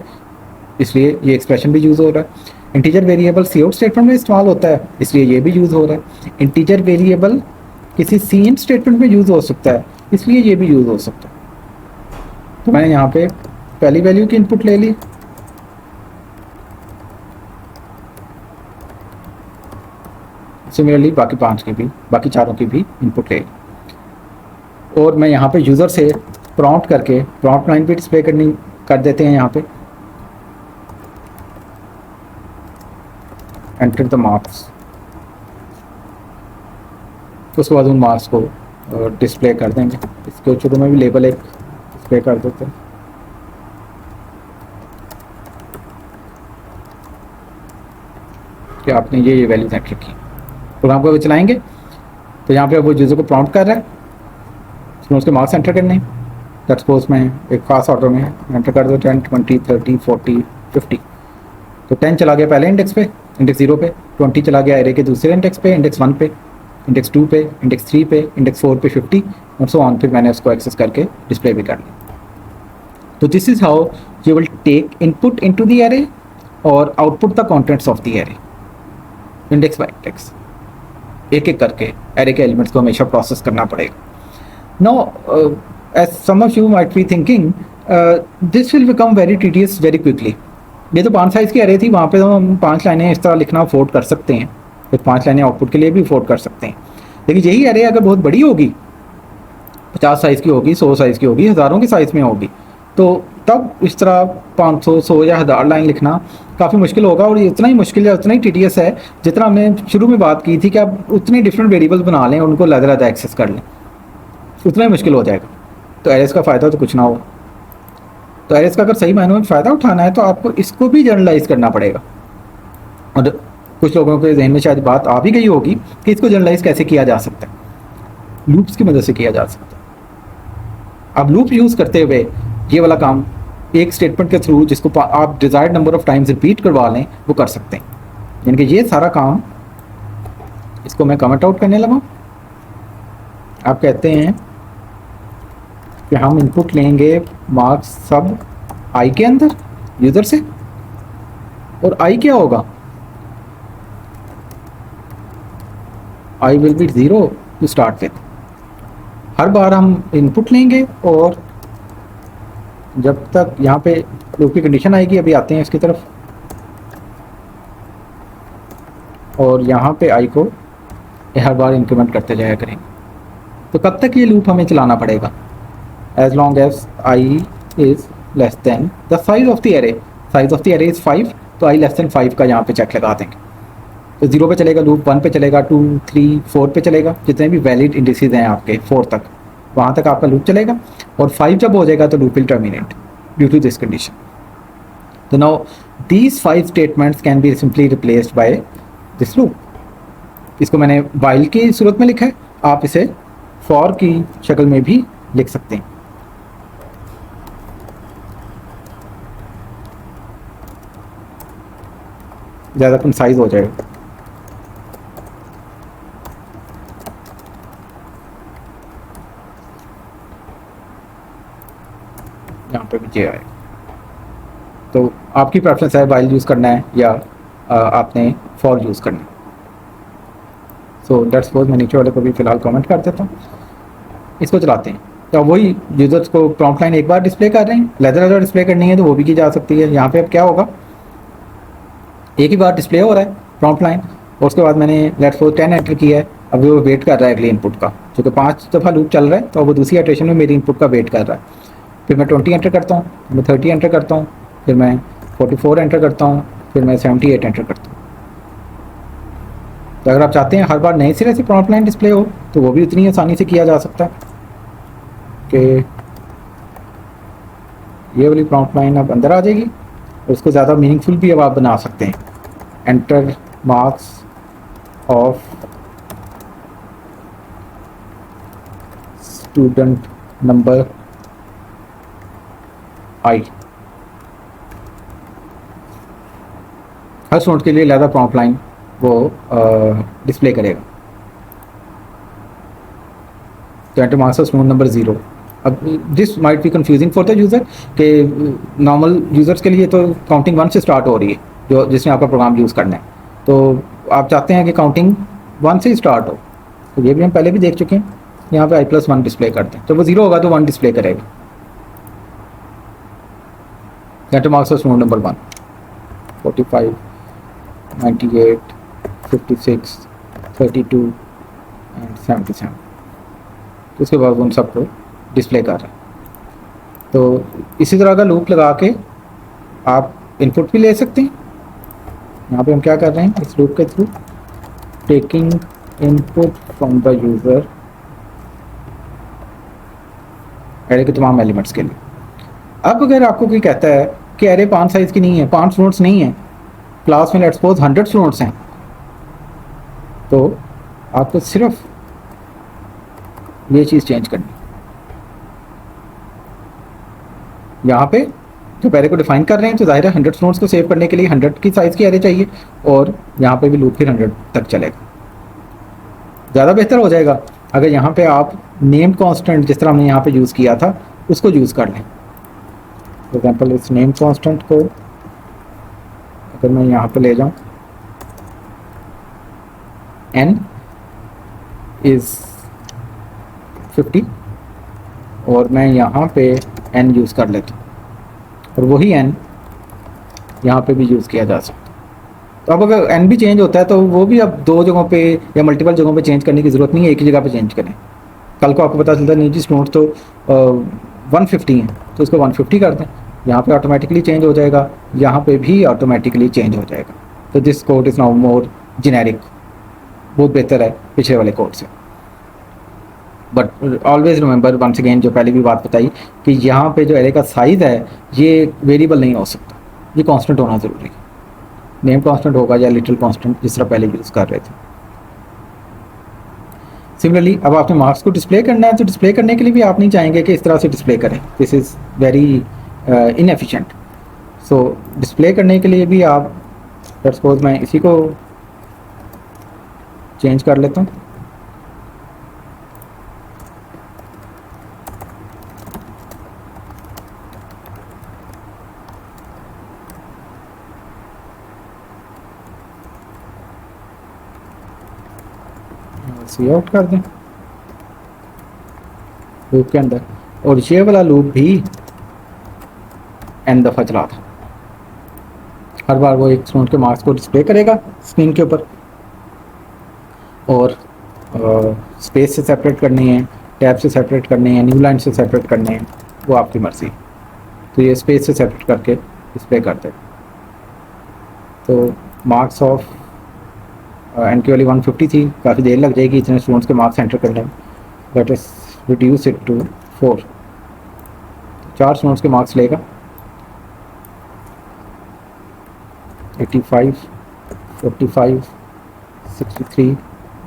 इसलिए ये एक्सप्रेशन भी यूज़ हो रहा है। Integer variable C out statement में इस्तेमाल होता है, इसलिए ये भी यूज़ हो रहा है। इंटीजर वेरिएबल किसी सी इन स्टेटमेंट में यूज़ हो सकता है, इसलिए ये भी यूज़ हो सकता है। तो मैंने यहाँ पे पहली वैल्यू की इनपुट ले ली, सिमिलरली बाकी 5 की भी, बाकी चारों की भी इनपुट ले ली, और मैं यहाँ पे यूज़र से प्रॉम्प्ट करके प्रॉम्प्ट लाइन भी डिस्प्ले कर देते हैं। यहाँ पे एंटर द मार्क्स, उसके बाद उन मार्क्स को डिस्प्ले कर देंगे। इसके शुरू में भी लेबल एक डिस्प्ले कर देते हैं। कि आपने ये वैल्यूज एंटर की, प्रोग्राम को चलाएंगे तो यहाँ पे वो यूज़र को प्रॉम्प्ट कर रहा है, उसमें उसके मार्क्स एंटर करने हैं। लेट्स सपोज मैं एक खास ऑर्डर में एंटर कर दो 10, 20, 30, 40, 50। तो 10 चला गया पहले इंडेक्स पे, इंडेक्स 0 पे, 20 चला गया एरे के दूसरे इंडेक्स पे, इंडेक्स 1 पे, इंडेक्स 2 पे, इंडेक्स 3 पे, इंडेक्स 4 पे 50 और सो ऑन। फिर मैंने उसको एक्सेस करके डिस्प्ले भी कर लिया। तो this is how you will take input into the array और output the contents of the array index by index, एक एक करके एरे के एलिमेंट्स को हमेशा प्रोसेस करना पड़ेगा। Now as some of you might be thinking, this will become very tedious very quickly. ये तो 5 साइज़ की एरे थी, वहाँ पे तो हम 5 लाइनें इस तरह लिखना अफोर्ड कर सकते हैं, फिर 5 लाइनें आउटपुट के लिए भी अफोर्ड कर सकते हैं। लेकिन यही एरे अगर बहुत बड़ी होगी, 50 साइज़ की होगी, 100 साइज़ की होगी, हज़ारों की साइज़ में होगी, तो तब इस तरह 500, 100 या 1000 लाइन लिखना काफ़ी मुश्किल होगा। और ये उतना ही मुश्किल या उतना ही टीडियस है जितना हमने शुरू में बात की थी कि आप उतने डिफरेंट वेरिएबल्स बना लें और उनको अलग-अलग एक्सेस कर लें, उतना ही मुश्किल हो जाएगा। तो एरेस का फ़ायदा तो कुछ ना हो। तो एरेस का अगर सही मायनों में फ़ायदा उठाना है तो आपको इसको भी जनरलाइज करना पड़ेगा। और कुछ लोगों के जहन में शायद बात आ भी गई होगी कि इसको जनरलाइज कैसे किया जा सकता है। लूप्स की मदद से किया जा सकता है। अब लूप यूज़ करते हुए ये वाला काम एक स्टेटमेंट के थ्रू, जिसको आप desired number of times repeat करवा लें, वो कर सकते हैं। यानी कि ये सारा काम, इसको मैं कमेंट आउट करने लगा। आप कहते हैं कि हम इनपुट लेंगे मार्क्स सब आई के अंदर यूज़र से, और आई क्या होगा, आई will be 0 to start with. हर बार हम इनपुट लेंगे और जब तक यहाँ पे लूप की कंडीशन आएगी, अभी आते हैं इसकी तरफ, और यहाँ पे आई को हर बार इंक्रीमेंट करते जाया करेंगे। तो कब तक ये लूप हमें चलाना पड़ेगा? as long as I is less than the size of the array. Size of the array is 5, तो I less than 5 का यहाँ पे चेक लगा देंगे। तो 0 पे चलेगा लूप, 1 पे चलेगा, 2, 3, 4 पे चलेगा, जितने भी वैलिड इंडिसेस हैं आपके 4 तक, वहाँ तक आपका लूप चलेगा। और 5 जब हो जाएगा तो loop will terminate due to this condition. तो now these 5 statements can be simply replaced by this loop. इसको मैंने वाइल की सूरत में लिखा है, आप इसे फॉर की शक्ल में भी लिख सकते हैं। ज़्यादा कंसाइज हो जाएगा। पे भी जे आएगा। तो आपकी प्रेफरेंस है वाइल यूज़ करना है या आपने फॉर यूज़ करना है। सो लेट्स सपोज मैं नीचे वाले को भी फ़िलहाल कमेंट कर देता हूँ, इसको चलाते हैं। तो वही यूज़र्स को प्रॉम्प्ट लाइन एक बार डिस्प्ले कर रहे हैं, लेदर डिस्प्ले करनी है तो वो भी की जा सकती है। यहाँ पे अब क्या होगा, एक ही बार डिस्प्ले हो रहा है प्रॉम्प्ट लाइन, और उसके बाद मैंने लेट्स सपोज 10 एंटर किया है। अब वो वेट कर रहा है अगले इनपुट का, क्योंकि 5 दफ़ा लूप चल रहा है तो वो दूसरी इटरेशन में मेरी इनपुट का वेट कर रहा है। फिर मैं 20 एंटर करता हूँ, मैं 30 एंटर करता हूँ, फिर मैं 44 एंटर करता हूँ, फिर मैं 78 एंटर करता हूँ। तो अगर आप चाहते हैं हर बार नए सिरे से प्रॉम्प्ट लाइन डिस्प्ले हो तो वो भी उतनी आसानी से किया जा सकता है कि ये वाली प्रॉम्प्ट लाइन अब अंदर आ जाएगी, और उसको ज़्यादा मीनिंगफुल भी अब आप बना सकते हैं। Enter marks of student number I. Her student के लिए अलग प्रॉम्प्ट लाइन वो डिस्प्ले करेगा। तो enter marks of student number 0। अब this might be confusing for the user कि नॉर्मल यूज़र्स के लिए तो काउंटिंग 1 से स्टार्ट हो रही है जो जिसमें आपका प्रोग्राम यूज़ करना है, तो आप चाहते हैं कि काउंटिंग 1 से ही स्टार्ट हो। तो ये भी हम पहले भी देख चुके हैं। यहाँ पे i+1 डिस्प्ले करते हैं, तो वो 0 होगा तो 1 डिस्प्ले करेगा। Enter marks of student number 1 45 98 56 32 and 77। तो उसके बाद उन सबको डिस्प्ले कर रहा है। तो इसी तरह का लूप लगा के आप इनपुट भी ले सकते हैं। यहाँ पे हम क्या कर रहे हैं इस लूप के through, taking input from the user array के तमाम एलिमेंट्स के लिए। अब अगर आपको कोई कहता है कि एरे 5 साइज़ की नहीं है, 5 स्टूडेंट्स नहीं है, क्लास में लेट्स सपोज 100 स्टूडेंट्स हैं, तो आपको सिर्फ ये चीज़ चेंज करनी। यहाँ पे जब एरे को डिफाइन कर रहे हैं तो जाहिर है 100 स्टूडेंट्स को सेव करने के लिए 100 की साइज़ की एरे चाहिए, और यहाँ पे भी लूप फिर 100 तक चलेगा। ज़्यादा बेहतर हो जाएगा अगर यहाँ पे आप नेम कांस्टेंट जिस तरह हमने यहाँ पे यूज़ किया था उसको यूज़ कर लें। फॉर एग्जांपल इस नेम कांस्टेंट को अगर मैं यहाँ पे ले जाऊँ, n इज़ 50, और मैं यहाँ पे n यूज़ कर लेता हूँ, और वही n यहाँ पे भी यूज़ किया जा सकता है। तो अब अगर n भी चेंज होता है तो वो भी अब 2 जगहों पे या मल्टीपल जगहों पे चेंज करने की ज़रूरत नहीं है, एक ही जगह पे चेंज करें। कल को आपको पता चलता है नहीं जी स्टूडेंट तो 150 है तो उसको 150 कर दें, यहाँ पे ऑटोमेटिकली चेंज हो जाएगा, यहाँ पे भी ऑटोमेटिकली चेंज हो जाएगा। तो this code is now more generic, बहुत बेहतर है पिछले वाले कोड से। But always remember once again जो पहले भी बात बताई कि यहाँ पे जो एरे का साइज़ है ये वेरिएबल नहीं हो सकता, ये कांस्टेंट होना ज़रूरी है। नेम कांस्टेंट होगा या लिटिल कांस्टेंट जिस तरह पहले यूज़ कर रहे थे। सिमिलरली अब आपने मार्क्स को डिस्प्ले करना है तो डिस्प्ले करने के लिए भी आप नहीं चाहेंगे कि इस तरह से डिस्प्ले करें, this is very inefficient. So display करने के लिए भी आप सपोज मैं इसी को चेंज कर लेता हूँ, सी आउट कर दें लूप के अंदर, और ये वाला लूप भी n दफ़ा चला था। हर बार वो एक स्टूडेंट के मार्क्स को डिस्प्ले करेगा स्क्रीन के ऊपर, और स्पेस से सेपरेट करनी है, टैब से सेपरेट करनी है, न्यू लाइन से सेपरेट करनी है, वो आपकी मर्ज़ी। तो ये स्पेस से सेपरेट करके डिस्प्ले कर देगा। तो मार्क्स ऑफ एन की वाली 150 थी, काफ़ी देर लग जाएगी इतने स्टूडेंट्स के मार्क्स एंटर करने में, बट इस रिड्यूस इट टू 4। 4 स्टूडेंट्स के मार्क्स लेगा, 85 45 63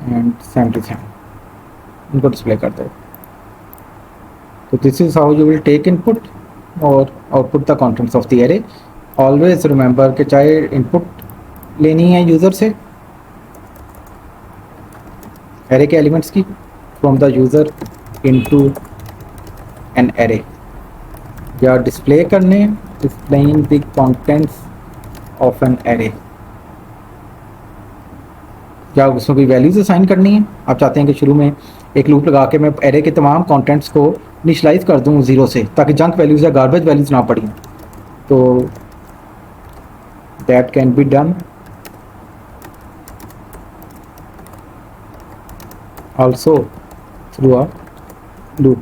एंड 77 इनको डिस्प्ले कर देगा। तो this is how you will take input और output the contents of the array. Always remember कि चाहे इनपुट लेनी है यूज़र से एरे के एलिमेंट्स की from the user into an array, या डिस्प्ले करने, displaying the contents of an array, या उसमें कोई वैल्यूज असाइन करनी है। आप चाहते हैं कि शुरू में एक लूप लगा के मैं एरे के तमाम कंटेंट्स को इनिशियलाइज कर दूं 0 से, ताकि जंक वैल्यूज या गार्बेज वैल्यूज ना पड़ी, तो that can be done also through a loop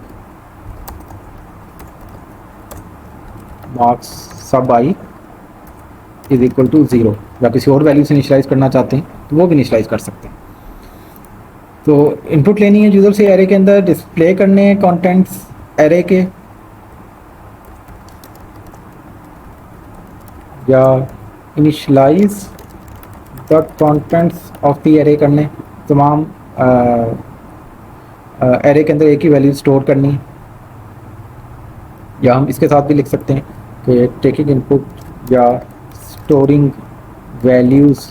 marks sub I is equal to 0, या किसी और वैल्यू से इनिशियलाइज करना चाहते हैं तो वो भी इनिशियलाइज कर सकते हैं। तो इनपुट लेनी है यूज़र से एरे के अंदर, डिस्प्ले करने हैं कंटेंट्स एरे के, या initialize the contents of the array करने, तमाम एरे के अंदर एक ही वैल्यू स्टोर करनी है। या हम इसके साथ भी लिख सकते हैं कि टेकिंग इनपुट या storing values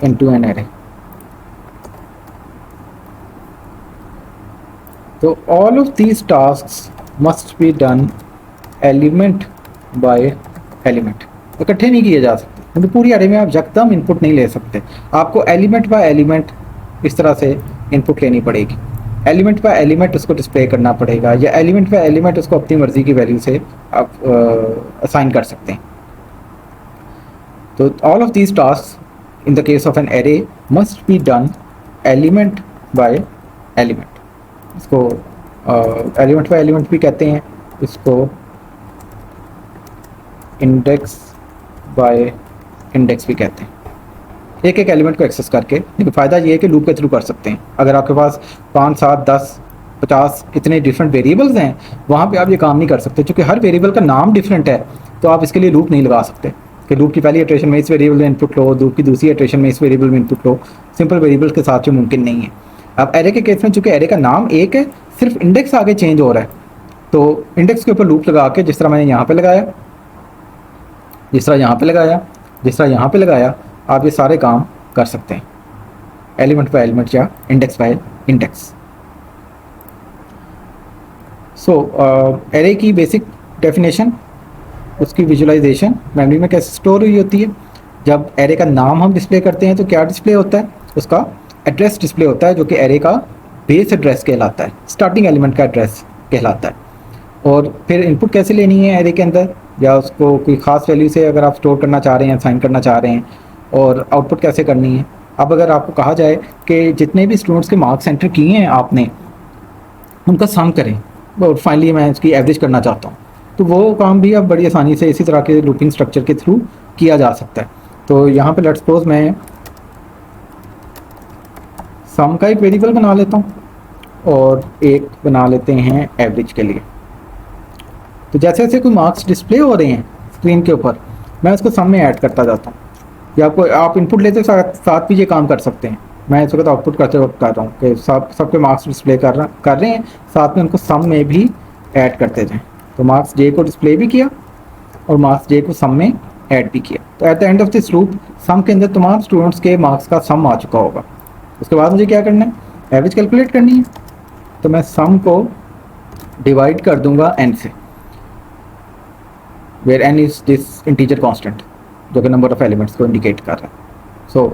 into an array. तो all of these tasks must be done element by element, इकट्ठे नहीं किए जा सकते, क्योंकि पूरी एरे में आप यकदम इनपुट नहीं ले सकते, आपको एलिमेंट बाय एलिमेंट इस तरह से इनपुट लेनी पड़ेगी। एलिमेंट बाय एलिमेंट उसको डिस्प्ले करना पड़ेगा, या एलिमेंट बाय एलिमेंट उसको अपनी मर्जी की वैल्यू से आप असाइन कर सकते हैं। तो all of these task in the case of an array must be done element by element. इसको एलिमेंट बाय एलिमेंट भी कहते हैं, इसको इंडेक्स बाय इंडेक्स भी कहते हैं। एक एक एलिमेंट को एक्सेस करके, लेकिन फ़ायदा ये है कि लूप के थ्रू कर सकते हैं। अगर आपके पास 5, 7, 10, 50 इतने डिफरेंट वेरिएबल्स हैं, वहाँ पे आप ये काम नहीं कर सकते, क्योंकि हर वेरिएबल का नाम डिफरेंट है, तो आप इसके लिए लूप नहीं लगा सकते कि लूप की पहली इटरेशन में इस वेरिएबल में इनपुट लो, लूप की दूसरी इटरेशन में इस वेरिएबल में इनपुट लो। सिंपल वेरिएबल के साथ जो मुमकिन नहीं है। अब एरे के केस में चूँकि एरे का नाम एक है, सिर्फ इंडेक्स आगे चेंज हो रहा है, तो इंडेक्स के ऊपर लूप लगा के, जिस तरह मैंने यहाँ पर लगाया, जिस तरह यहाँ पर लगाया, जिस तरह यहाँ पर लगाया, आप ये सारे काम कर सकते हैं एलिमेंट बाय एलिमेंट या index by index. So array की बेसिक डेफिनेशन, उसकी विजुअलाइजेशन मेमोरी में कैसे स्टोर हुई होती है। जब एरे का नाम हम डिस्प्ले करते हैं तो क्या डिस्प्ले होता है, उसका एड्रेस डिस्प्ले होता है, जो कि एरे का बेस एड्रेस कहलाता है, स्टार्टिंग एलिमेंट का एड्रेस कहलाता है। और फिर इनपुट कैसे लेनी है एरे के अंदर, या उसको कोई ख़ास वैल्यू से अगर आप स्टोर करना चाह रहे हैं, साइन करना चाह रहे हैं, और आउटपुट कैसे करनी है। अब अगर आपको कहा जाए कि जितने भी स्टूडेंट्स के मार्क्स एंटर किए हैं आपने, उनका सम करें और फाइनली मैं इसकी एवरेज करना चाहता हूँ, तो वो काम भी अब बड़ी आसानी से इसी तरह के लूपिंग स्ट्रक्चर के थ्रू किया जा सकता है। तो यहाँ पे लेट्स सपोज मैं सम का एक वेरिएबल बना लेता हूँ और एक बना लेते हैं एवरेज के लिए। तो जैसे जैसे कोई मार्क्स डिस्प्ले हो रहे हैं स्क्रीन के ऊपर, मैं उसको सम में ऐड करता जाता हूँ, या आपको आप इनपुट लेते साथ भी ये काम कर सकते हैं। मैं इस वक्त आउटपुट करते वक्त कर रहा हूँ कि सबके मार्क्स डिस्प्ले कर रहे हैं, साथ में उनको सम में भी ऐड करते जाएं। तो मार्क्स जे को डिस्प्ले भी किया और मार्क्स जे को सम में ऐड भी किया। तो at the end of this loop sum के अंदर तमाम स्टूडेंट्स के मार्क्स का सम आ चुका होगा। उसके बाद मुझे क्या करना है, एवरेज कैलकुलेट करनी है। तो मैं सम को डिवाइड कर दूंगा n से, where n is this integer constant जो कि नंबर ऑफ एलिमेंट्स को इंडिकेट कर रहा है। सो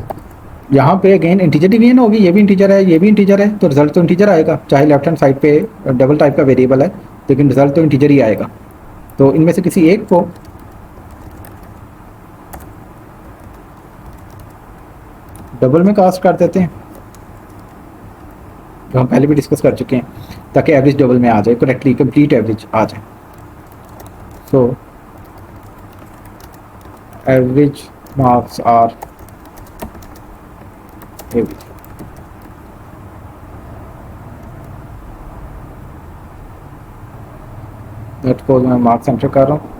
यहाँ पे अगेन इंटीजर डिवीजन होगी, ये भी इंटीजर है, ये भी इंटीजर है, तो रिजल्ट तो इंटीजर आएगा, चाहे लेफ्ट हैंड साइड पे डबल टाइप का वेरिएबल है, लेकिन रिजल्ट तो इंटीजर ही आएगा। तो इनमें से किसी एक को डबल में कास्ट कर देते हैं, जो हम पहले भी डिस्कस कर चुके हैं, ताकि एवरेज डबल में आ जाए, करेक्टली कंप्लीट एवरेज आ जाए। सो average marks are average। Let's suppose मैं मार्क्स एंटर कर रहा हूँ,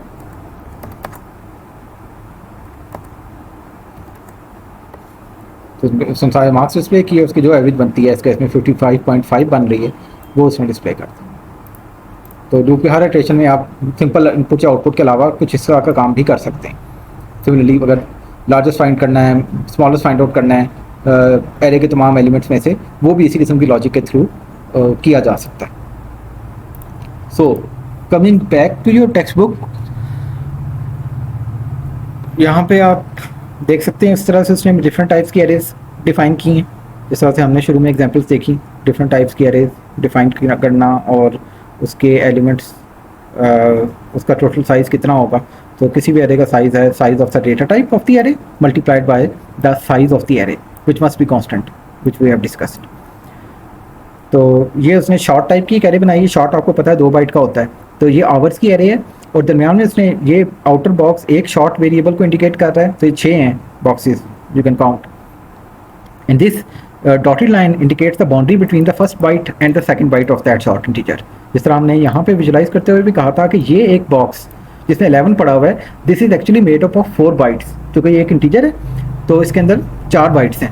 तो सारे मार्क्स डिस्प्ले किए, उसकी जो एवरेज बनती है इसका इसमें 55.5 बन रही है, वो उसमें डिस्प्ले करते हैं। तो लूप के हर इटरेशन में आप सिंपल इनपुट या आउटपुट के अलावा कुछ इस तरह का काम भी कर सकते हैं। सिमिलरली अगर लार्जेस्ट फाइंड करना है, स्मॉलेस्ट फाइंड आउट करना है एरे के तमाम एलिमेंट्स में से, वो भी इसी किस्म की लॉजिक के थ्रू किया जा सकता है। So coming back to your text book, यहाँ पे आप देख सकते हैं इस तरह से उसने डिफरेंट टाइप्स की एरेज डिफाइन की हैं। जिस तरह से हमने शुरू में एग्जांपल्स देखी, डिफरेंट टाइप्स की एरेज डिफाइन करना और उसके एलिमेंट्स, उसका टोटल साइज़ कितना होगा। तो किसी भी एरे का साइज़ है size of the data type of the array multiplied by the size of the array which must be constant which we have discussed. तो ये उसने शॉर्ट टाइप की एक एरे बनाई है। शॉर्ट आपको पता है 2 बाइट का होता है। तो ये आवर्स की एरे है और दरमियान में उसने ये आउटर बॉक्स एक शॉर्ट वेरिएबल को इंडिकेट कर रहा है। तो ये 6 हैं boxes, you can count. In this dotted line indicates the boundary between the first byte and the second byte of that short integer. जिस तरह हमने यहाँ पे विजुलाइज करते हुए भी कहा था कि ये एक बॉक्स जिसमें 11 पड़ा हुआ है, this is actually made up of 4 bytes. क्योंकि ये एक इंटीजर है तो इसके अंदर 4 बाइट्स हैं,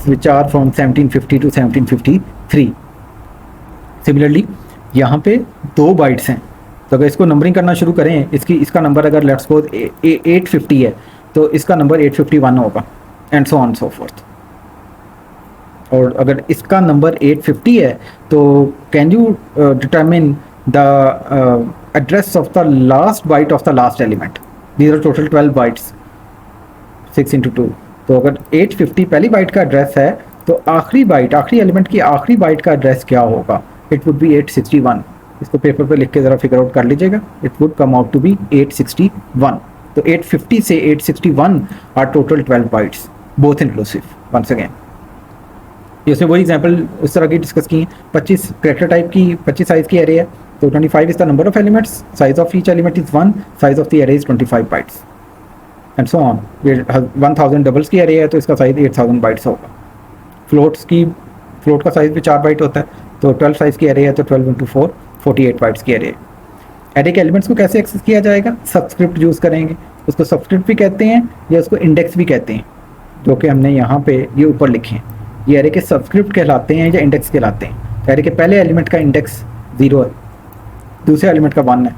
which are from 1750 to 1753। Similarly यहाँ पे 2 बाइट्स हैं। तो अगर इसको नंबरिंग करना शुरू करें, इसका नंबर अगर लेट्स सपोज 850 है तो इसका नंबर 851 होगा and so on so forth. और अगर इसका नंबर 850 है तो can you determine the address of the last byte of the last element. These are total 12 bytes, 6 into 2। तो अगर 850 पहली बाइट का एड्रेस है तो आखिरी बाइट, आखिरी एलिमेंट की आखिरी बाइट का एड्रेस क्या होगा? It would be 861। इसको पेपर पे लिख के ज़रा फिगर आउट कर लीजिएगा। It would come out to be 861। तो 850 से 861 are total 12 bytes, both inclusive. Once again इसमें वही एग्जांपल इस तरह की डिस्कस की। 25 कैरेक्टर टाइप की 25 साइज की एरे है। तो 25 is the number of elements, size of each element is 1, size of the array is 25 bytes and so on. ये 1000 डबल्स की एरे है तो इसका साइज 8000 बाइट्स होगा। फ्लोट का साइज भी 4 बाइट होता है। तो 12 साइज की एरे है तो 12 into 4 48 बाइट्स की एरे है। एरे के एलिमेंट्स को कैसे एक्सेस किया जाएगा? सबस्क्रिप्ट यूज़ करेंगे। उसको सबस्क्रिप्ट भी कहते हैं या उसको इंडेक्स भी कहते हैं, जो कि हमने यहाँ पे ये ऊपर लिखे हैं। ये एरे के सबस्क्रिप्ट कहलाते हैं या इंडेक्स कहलाते हैं। एरे के पहले एलिमेंट का इंडेक्स 0 है, दूसरे एलिमेंट का 1 है,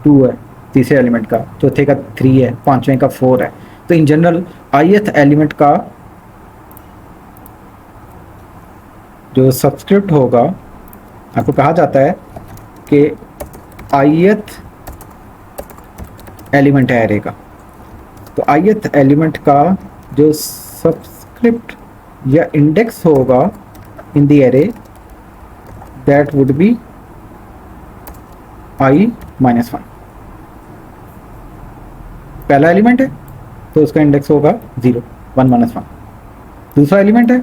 2 है, तीसरे एलिमेंट का, चौथे का 3 है, पाँचवें का 4 है। तो इन जनरल ith एलिमेंट का जो सबस्क्रिप्ट होगा, आपको कहा जाता है कि ith एलिमेंट है एरे का। तो ith एलिमेंट का जो सबस्क्रिप्ट या इंडेक्स होगा in the array, that would be i-1। पहला एलिमेंट है तो उसका इंडेक्स होगा 0, 1 - 1। दूसरा एलिमेंट है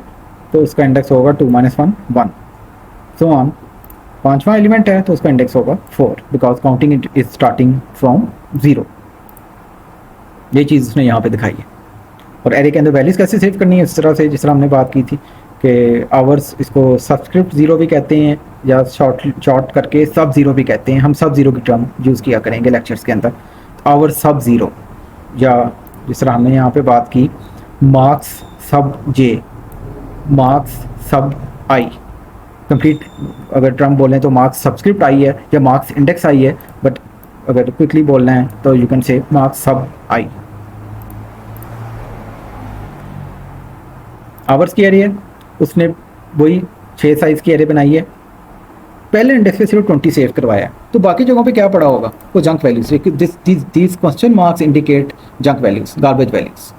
तो उसका इंडेक्स होगा 2 - 1, 1, सो ऑन। पांचवा एलिमेंट है तो उसका इंडेक्स होगा 4, because counting it is starting from 0। ये चीज़ उसने यहाँ पे दिखाई है। और एरे के अंदर वैल्यूज़ कैसे सेव करनी है, इस तरह से जिस तरह हमने बात की थी कि आवर्स, इसको सबस्क्रिप्ट 0 भी कहते हैं या शॉर्ट करके सब 0 भी कहते हैं। हम सब 0 की टर्म यूज़ किया करेंगे लेक्चर्स के अंदर। आवर्स सब 0, या जिस तरह हमने यहाँ पे बात की मार्क्स सब j, मार्क्स सब i। कंप्लीट अगर टर्म बोलें तो मार्क्स सबस्क्रिप्ट i है या मार्क्स इंडेक्स i है, बट अगर क्विकली बोलना है तो यू कैन से मार्क्स सब i। आवर्स की एरे है, उसने वही 6 साइज़ की एरे बनाई है। पहले इंडेक्स पे सिर्फ 20 सेव करवाया है, तो बाकी जगहों पे क्या पड़ा होगा? वो junk values. This question marks indicate junk values, garbage values.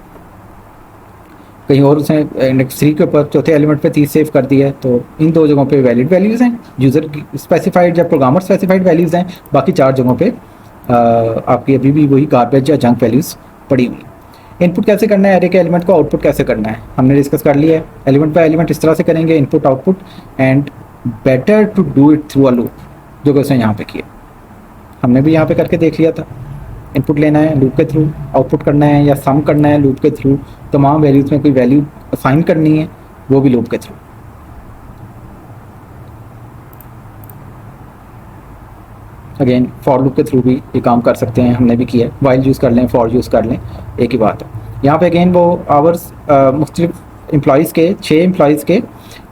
कहीं और उसने इंडेक्स 3 के ऊपर चौथे एलिमेंट पे 30 सेव कर दिया है, तो इन 2 जगहों पे वैलिड वैल्यूज़ हैं, यूज़र स्पेसिफाइड या प्रोग्रामर स्पेसिफाइड वैल्यूज़ हैं। बाकी 4 जगहों पे आपकी अभी भी वही गार्बेज या जंक वैल्यूज़ पड़ी हुई। इनपुट कैसे करना है एरे के एलिमेंट को, आउटपुट कैसे करना है हमने डिस्कस कर लिया है। एलिमेंट बाय एलिमेंट इस तरह से करेंगे, input output, and better to do it through a loop, जो कि उसने यहाँ पे किया। हमने भी यहाँ पे करके देख लिया था। इनपुट लेना है लूप के थ्रू, आउटपुट करना है या सम करना है लूप के थ्रू, तमाम वैल्यूज़ में कोई वैल्यू असाइन करनी है वो भी लूप के थ्रू। अगेन फॉर लूप के थ्रू भी ये काम कर सकते हैं, हमने भी किया है। वाइल यूज़ कर लें, फॉर यूज़ कर लें, एक ही बात है। यहाँ पे अगेन वो आवर्स मुख्तलिफ एम्प्लॉयज़ के 6 एम्प्लॉयज़ के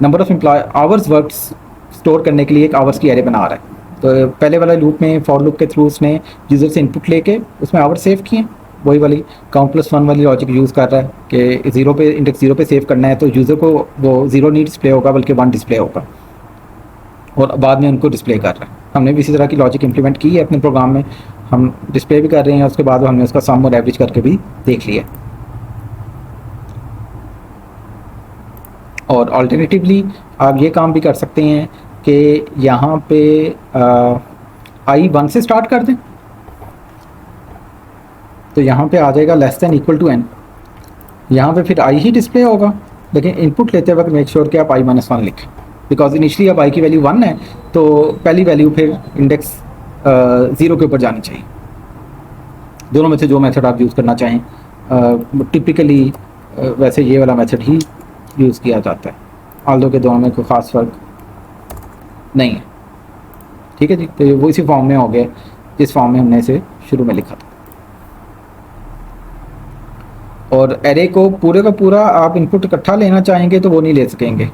number of hours work store करने के लिए एक आवर्स की एरे बना रहा है। तो पहले वाला लूप में फॉर लूप के थ्रू उसने यूज़र से इनपुट लेके उसमें आवर्स सेव किए, वही वाली काउंट +1 वाली लॉजिक यूज़ कर रहा है कि 0 पे इंडेक्स 0 पे सेव करना है, तो यूज़र को वो 0 नहीं डिस्प्ले होगा बल्कि 1 डिस्प्ले होगा। और बाद में उनको डिस्प्ले कर रहे हैं। हमने भी इसी तरह की लॉजिक इंप्लीमेंट की है अपने प्रोग्राम में, हम डिस्प्ले भी कर रहे हैं, उसके बाद हमने उसका सम और एवरेज करके भी देख लिया। और अल्टरनेटिवली आप ये काम भी कर सकते हैं कि यहाँ पे आई 1 से स्टार्ट कर दें, तो यहाँ पे आ जाएगा less than equal to n। यहाँ पे फिर आई ही डिस्प्ले होगा, लेकिन इनपुट लेते वक्त मेक श्योर कि आप i-1 लिखें, बिकॉज इनिशली अब आई की वैल्यू 1 है, तो पहली वैल्यू फिर इंडेक्स 0 के ऊपर जानी चाहिए। दोनों में से जो मेथड आप यूज़ करना चाहें, टिपिकली वैसे ये वाला मेथड ही यूज़ किया जाता है, आल्दो के दोनों में कोई ख़ास फ़र्क नहीं है। ठीक है जी, तो वो इसी फॉर्म में हो गया जिस फॉर्म में हमने इसे शुरू में लिखा था। और एरे को पूरे का पूरा आप इनपुट इकट्ठा लेना चाहेंगे तो वो नहीं ले सकेंगे।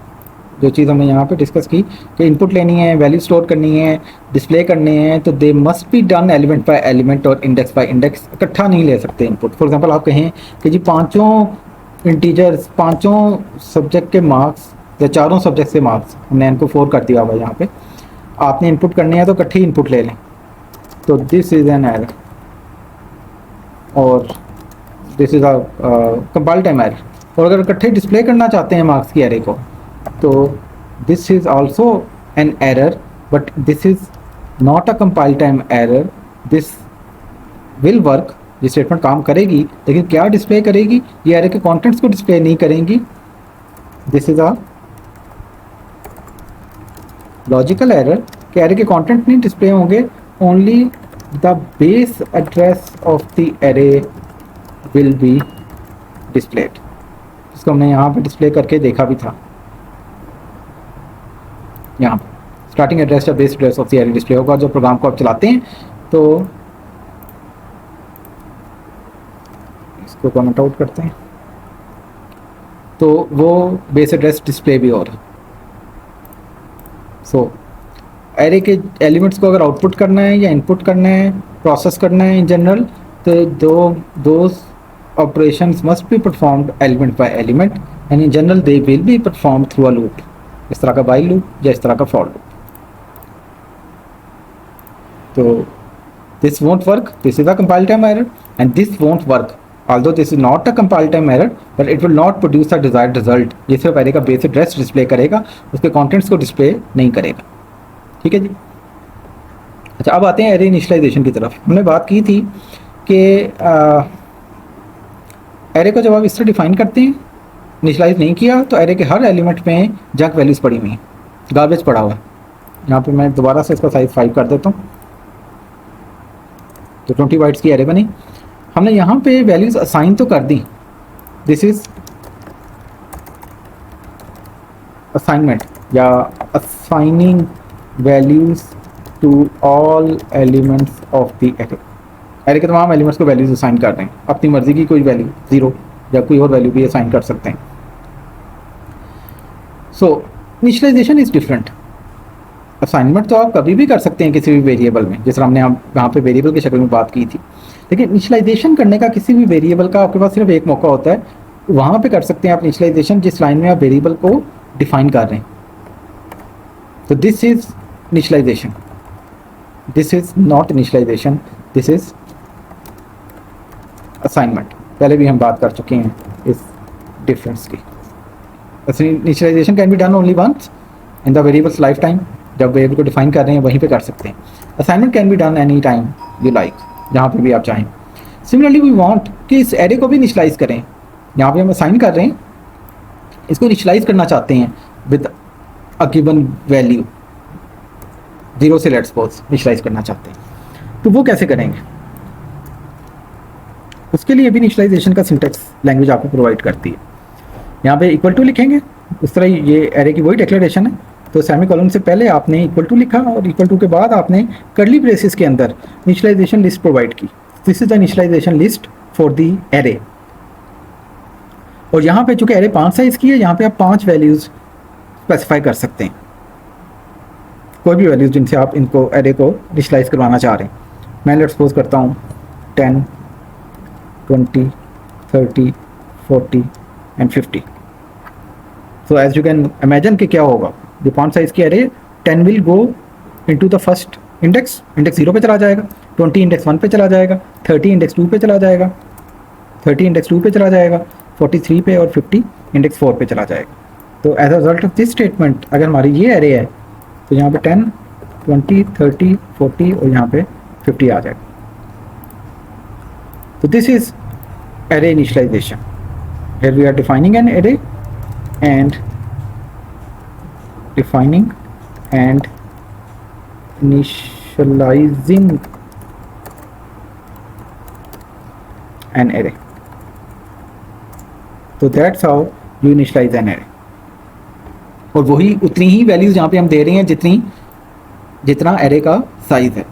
जो चीज़ हमने यहाँ पे डिस्कस की कि इनपुट लेनी है, वैल्यू स्टोर करनी है, डिस्प्ले करने हैं, तो they must be done element by element और इंडेक्स बाय इंडेक्स। इकट्ठा नहीं ले सकते इनपुट। फॉर एग्जांपल आप कहें कि जी पांचों इंटीजर्स, पांचों सब्जेक्ट के मार्क्स या चारों सब्जेक्ट से मार्क्स हमने इनको 4 कर दिया हुआ यहाँ पे, आपने इनपुट करने हैं तो इकट्ठे इनपुट ले लें, तो दिस इज़ एन एरर और this is a compile time error. और अगर इकट्ठे डिस्प्ले करना चाहते हैं मार्क्स की एरे को, तो this is also an error, but this is not a compile time error. This will work, ये स्टेटमेंट काम करेगी, लेकिन क्या डिस्प्ले करेगी? ये एरे के कंटेंट्स को डिस्प्ले नहीं करेंगी। This is a logical error कि एरे के कंटेंट नहीं डिस्प्ले होंगे, only the base address of the array will be displayed. इसको हमने यहाँ पे डिस्प्ले करके देखा भी था। यहाँ पे स्टार्टिंग एड्रेस या base address of the array display होगा। जब प्रोग्राम को आप चलाते हैं तो इसको कमेंट आउट करते हैं, तो वो बेस एड्रेस डिस्प्ले भी हो रहा है। सो एरे के एलिमेंट्स को अगर आउटपुट करना है या इनपुट करना है, प्रोसेस करना है इन जनरल, तो those operations must be performed element by element and in general they will be performed through a loop, इस तरह का while loop या इस तरह का for loop। तो this won't work, this is a compile time error and this won't work, although this is not a compile time error but it will not produce a desired result। ये सिर्फ array का base address display करेगा, उसके contents को display नहीं करेगा। ठीक है जी। अच्छा, अब आते हैं एरे इनिशियलाइजेशन की तरफ। हमने बात की थी कि एरे को जब आप इस तरह डिफाइन करते हैं, इनिशियलाइज नहीं किया, तो एरे के हर एलिमेंट में जंक वैल्यूज़ पड़ी हुई हैं, गार्बेज पड़ा हुआ है। यहाँ पे मैं दोबारा से इसका साइज 5 कर देता हूँ, तो 20 बाइट्स की एरे बनी। हमने यहाँ पे वैल्यूज़ असाइन तो कर दी, दिस इज़ असाइनमेंट या assigning values to all elements of the array. Array के तमाम एलिमेंट्स को वैल्यूज असाइन कर रहे हैं, अपनी मर्जी की कोई वैल्यू 0 या कोई और वैल्यू भी असाइन कर सकते हैं। सो इनिशियलाइजेशन इज डिफरेंट। असाइनमेंट तो आप कभी भी कर सकते हैं किसी भी वेरिएबल में, जिस तरह हमने यहाँ पे वेरिएबल की शक्ल में बात की थी, लेकिन इनिशियलाइजेशन करने का किसी भी वेरिएबल का आपके पास सिर्फ एक मौका होता है। वहाँ पे कर सकते हैं आप इनिशियलाइजेशन जिस लाइन में आप वेरिएबल को डिफाइन कर रहे हैं। तो this is initialization, this is not initialization, this is assignment. पहले भी हम बात कर चुके हैं इस डिफरेंस की। Initialization can be done only once in the variable's lifetime. जब वेरिएबल को डिफाइन कर रहे हैं वहीं पे कर सकते हैं। Assignment can be done any time you like, जहाँ पे भी आप चाहें। सिमिलरली वी वांट कि इस एरे को भी इनिशियलाइज करें। यहाँ पे हम असाइन कर रहे हैं, इसको इनिशियलाइज करना चाहते हैं विद अ गिवन वैल्यू 0 से, लेट्स सपोज इनिशियलाइज करना चाहते हैं, तो वो कैसे करेंगे? उसके लिए भी इनिशियलाइजेशन का सिंटैक्स लैंग्वेज आपको प्रोवाइड करती है। यहाँ पे इक्वल टू लिखेंगे, उस तरह ये एरे की वही डिक्लेरेशन है। तो सेमीकोलन से पहले आपने इक्वल टू लिखा और इक्वल टू के बाद आपने कर्ली ब्रेसेस के अंदर इनिशियलाइजेशन लिस्ट प्रोवाइड की। This is the initialization list for the array. और यहाँ पे चूंकि एरे 5 साइज की है, यहाँ पे आप 5 वैल्यूज स्पेसिफाई कर सकते हैं, कोई भी वैल्यूज जिनसे आप इनको एरे को इनिशियलाइज करवाना चाह रहे हैं। मैं लेट्स सपोज करता हूँ 10, 20, 30, 40 and 50। So as you can imagine कि क्या होगा, जो 5 साइज की array 10 will go into the first index, index 0 पे चला जाएगा, 20 इंडेक्स 1 पे चला जाएगा, 30 इंडेक्स 2 पे चला जाएगा, 30 इंडेक्स 2 पे चला जाएगा, 43 पे, और 50 इंडेक्स 4 पे चला जाएगा। तो as a result of this statement अगर हमारी ये एरे है तो यहाँ पे 10, 20, 30, 40 और यहाँ पे 50 आ जाएगा। तो this is array initialization. Here we are defining an array and initializing an array. So that's how you initialize an array. और वही उतनी ही वैल्यूज यहाँ पे हम दे रहे हैं जितना array का साइज है।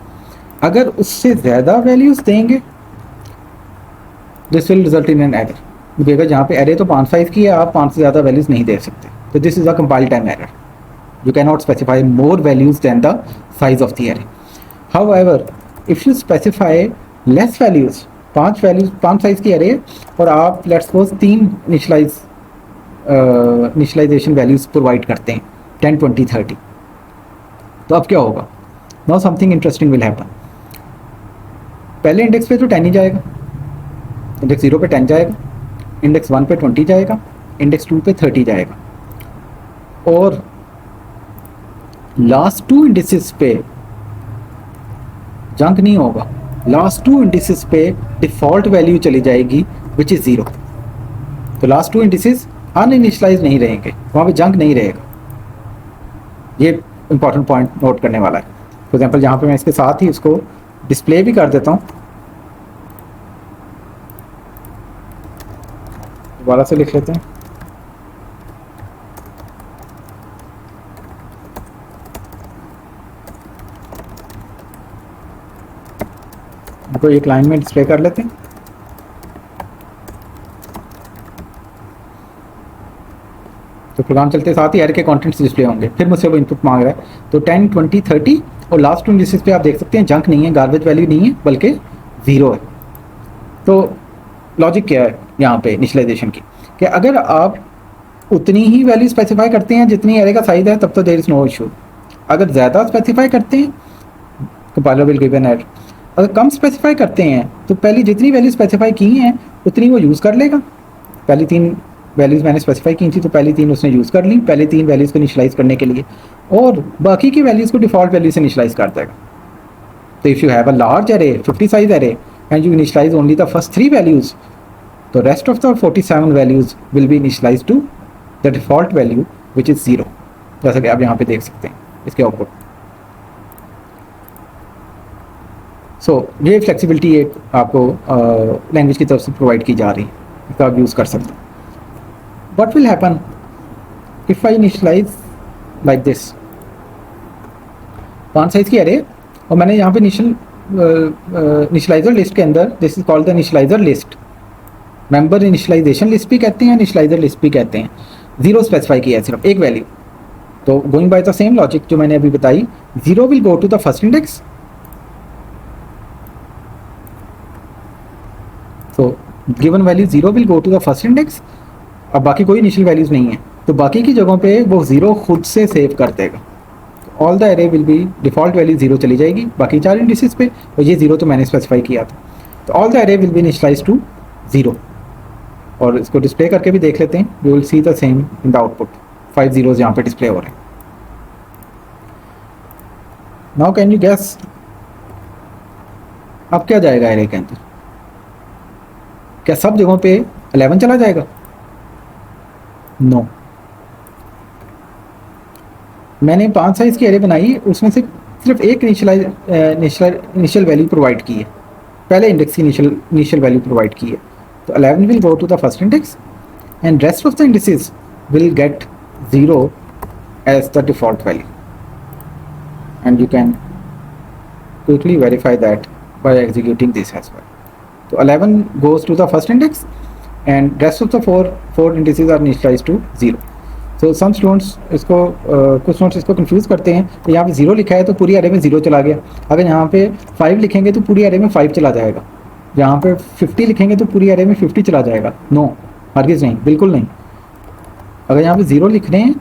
अगर उससे ज़्यादा वैल्यूज देंगे this will result in an error, देखिएगा जहाँ पे एरे तो 5 साइज की है, आप 5 से ज़्यादा वैल्यूज़ नहीं दे सकते। तो this is a compile time error, you can not specify more values than the size of the array. However if you specify less values, 5 size की एरे और आप let's suppose 3 initialization values provide करते हैं 10, 20, 30, तो अब क्या होगा? Now something interesting will happen. पहले इंडेक्स पे तो 10 ही जाएगा, इंडेक्स 0 पे 10 जाएगा, इंडेक्स 1 पे 20 जाएगा, इंडेक्स 2 पे 30 जाएगा, और लास्ट 2 इंडिसेस पे जंक नहीं होगा। लास्ट 2 इंडिसेस पे डिफ़ॉल्ट वैल्यू चली जाएगी विच इज़ 0। तो लास्ट 2 इंडिसेस अनइनिशियलाइज नहीं रहेंगे, वहाँ पे जंक नहीं रहेगा। ये इंपॉर्टेंट पॉइंट नोट करने वाला है। फॉर एग्जाम्पल यहाँ पे मैं इसके साथ ही इसको डिस्प्ले भी कर देता हूँ, दोबारा से लिख लेते हैं। इनको एक लाइन में डिस्प्ले कर लेते हैं। तो प्रोग्राम चलते साथ ही एरे के कंटेंट्स डिस्प्ले होंगे। फिर मुझसे वो इनपुट मांग रहा है, तो 10, 20, 30 और लास्ट 2 इंडिसेस पे आप देख सकते हैं जंक नहीं है, गार्बेज वैल्यू नहीं है, बल्कि 0 है। तो लॉजिक क्या है यहाँ पे इनिशियलाइजेशन की, कि अगर आप उतनी ही वैल्यू स्पेसिफाई करते हैं जितनी एरे का साइज है तब तो देयर इज़ नो इशू। अगर ज़्यादा स्पेसिफाई करते हैं compiler will give an error. अगर कम स्पेसिफाई करते हैं तो पहली जितनी वैल्यू स्पेसिफाई की हैं उतनी वो यूज़ कर लेगा। पहली 3 वैल्यूज़ मैंने स्पेसिफाई की थी तो पहली 3 उसने यूज़ कर ली, पहले 3 वैल्यूज़ को इनिशियलाइज करने के लिए, और बाकी की वैल्यूज़ को डिफ़ॉल्ट वैल्यू से इनिशियलाइज कर देगा। तो if you have a large array 50 size array and you initialize only the first 3 values, तो rest of the 47 values will be initialized to the default value which is 0, जैसा कि आप यहाँ पे देख सकते हैं इसके आउटपुट। सो ये फ्लेक्सिबिलिटी एक आपको लैंग्वेज की तरफ से प्रोवाइड की जा रही है, इसका आप यूज़ कर सकते हैं। What will happen if I initialize like this? 5 size की एरे और मैंने यहाँ पे इनिशियलाइजर लिस्ट के अंदर, this is called the initializer list, member initialization list भी कहते हैं, इनिशियलाइजर लिस्ट भी कहते हैं। 0 स्पेसिफाई किया है, सिर्फ एक वैल्यू। तो going by the same logic जो मैंने अभी बताई, 0 will go to the first index. तो given value 0 will go to the first index. अब बाकी कोई इनिशियल वैल्यूज नहीं है, तो बाकी की जगहों पे वो 0 खुद से सेव कर देगा। All the array will B default value 0 चली जाएगी बाकी 4 इंडिसेस पे, और ये 0 तो मैंने स्पेसिफाई किया था। तो all the array will be initialize to 0। और इसको डिस्प्ले करके भी देख लेते हैं, you will see the same in the output. 5 zeros यहाँ पे डिस्प्ले हो रहे हैं। नाउ कैन यू गेस अब क्या जाएगा एरे के अंदर? क्या सब जगहों पे 11 चला जाएगा? नो। मैंने 5 साइज की एरे बनाई, उसमें से सिर्फ एक इनिशियल वैल्यू प्रोवाइड की है, पहले इंडेक्स की इनिशियल वैल्यू प्रोवाइड की है। तो 11 will go to the first index and rest of the indices will get 0 as the default value, and you can quickly verify that by executing this as well. So 11 goes to the first index and rest of the four indices are initialized to 0. So some students इसको कुछ students इसको confuse करते हैं कि यहाँ पे 0 लिखा है तो पूरी एरे में 0 चला गया, अगर यहाँ पे 5 लिखेंगे तो पूरी एरे में 5 चला जाएगा, यहाँ पे 50 लिखेंगे तो पूरी एरे में 50 चला जाएगा। नो, हरगिज़ नहीं, बिल्कुल नहीं। अगर यहाँ पे 0 लिख रहे हैं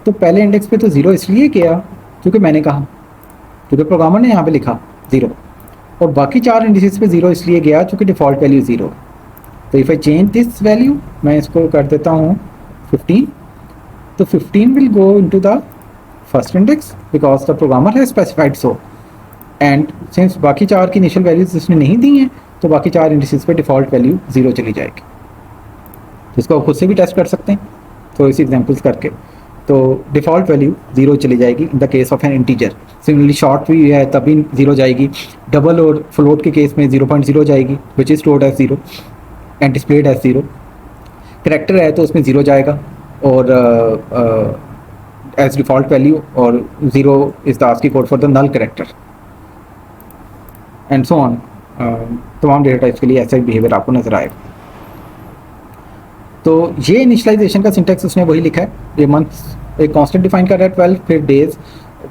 तो पहले इंडेक्स पे तो 0 इसलिए किया क्योंकि मैंने कहा, क्योंकि प्रोग्रामर ने यहाँ पे लिखा 0, और बाकी 4 इंडिसेस पे 0 इसलिए गया क्योंकि डिफ़ॉल्ट वैल्यू 0। तो if I change this value, मैं इसको कर देता हूँ 15, तो 15 will go into the first index because the programmer है स्पेसिफाइड सो, एंड सिंस बाकी 4 की इनिशियल वैल्यूज इसने नहीं दी हैं तो बाकी 4 इंडिसेस पे डिफ़ॉल्ट वैल्यू 0 चली जाएगी। तो इसको आप खुद से भी टेस्ट कर सकते हैं, तो इसी एग्जांपल्स करके। तो डिफ़ॉल्ट वैल्यू 0 चली जाएगी in the case of N integer. Similarly short भी है तभी 0 जाएगी, डबल और फ्लोट के केस में 0.0 जाएगी which is stored as 0 and displayed as 0। Character है तो उसमें 0 जाएगा और एज डिफ़ॉल्ट वैल्यू, और 0 is the ASCII code for the null character and so on. तमाम डेटा टाइप्स के लिए ऐसा ही बिहेवियर आपको नज़र आएगा। तो ये इनिशियलाइजेशन का सिंटैक्स उसने वही लिखा है। ये मंथ्स एक कांस्टेंट डिफाइन कर रहा है 12, फिर डेज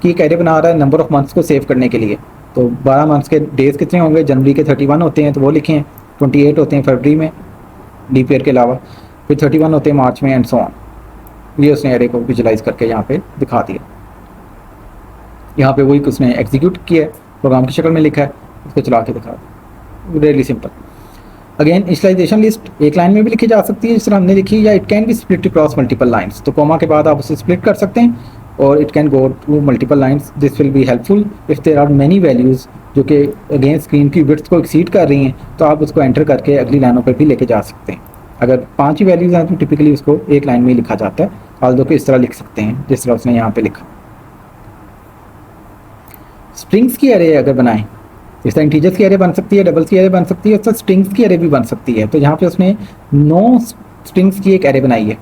की एक एरे बना रहा है नंबर ऑफ मंथ्स को सेव करने के लिए। तो 12 मंथ्स के डेज कितने होंगे, जनवरी के 31 होते हैं तो वो लिखे हैं, 28 होते हैं फरवरी में लीप ईयर के अलावा, फिर 31 होते हैं मार्च में एंड सो ऑन। ये उसने एरे को विजुलाइज करके यहाँ पे दिखा दिया। यहाँ पे वही उसने एग्जीक्यूट किया है, प्रोग्राम की शक्ल में लिखा है, उसको चला के दिखा दिया। Really simple. Again initialization list एक लाइन में भी लिखी जा सकती है जिस तरह हमने लिखी, या it can be split across multiple lines. तो कॉमा के बाद आप उसे स्प्लिट कर सकते हैं और it can go to multiple lines. This will be helpful if there are many values जो कि अगेन स्क्रीन की विड्थ को एक्सीड कर रही हैं, तो आप उसको एंटर करके अगली लाइनों पर भी लेके जा सकते हैं। अगर 5 ही वैल्यूज़ हैं तो टिपिकली उसको एक लाइन में ही लिखा जाता है, आल्दो कि इस तरह लिख सकते हैं जिस तरह उसने यहाँ पे लिखा। स्ट्रिंग्स की एरे अगर बनाएं, इस तरह इंटीजर्स की एरे बन सकती है, डबल्स की एरे बन सकती है, इस तरह स्ट्रिंग्स की एरे भी बन सकती है। तो यहाँ पे उसने 9 स्ट्रिंग्स की एक एरे बनाई है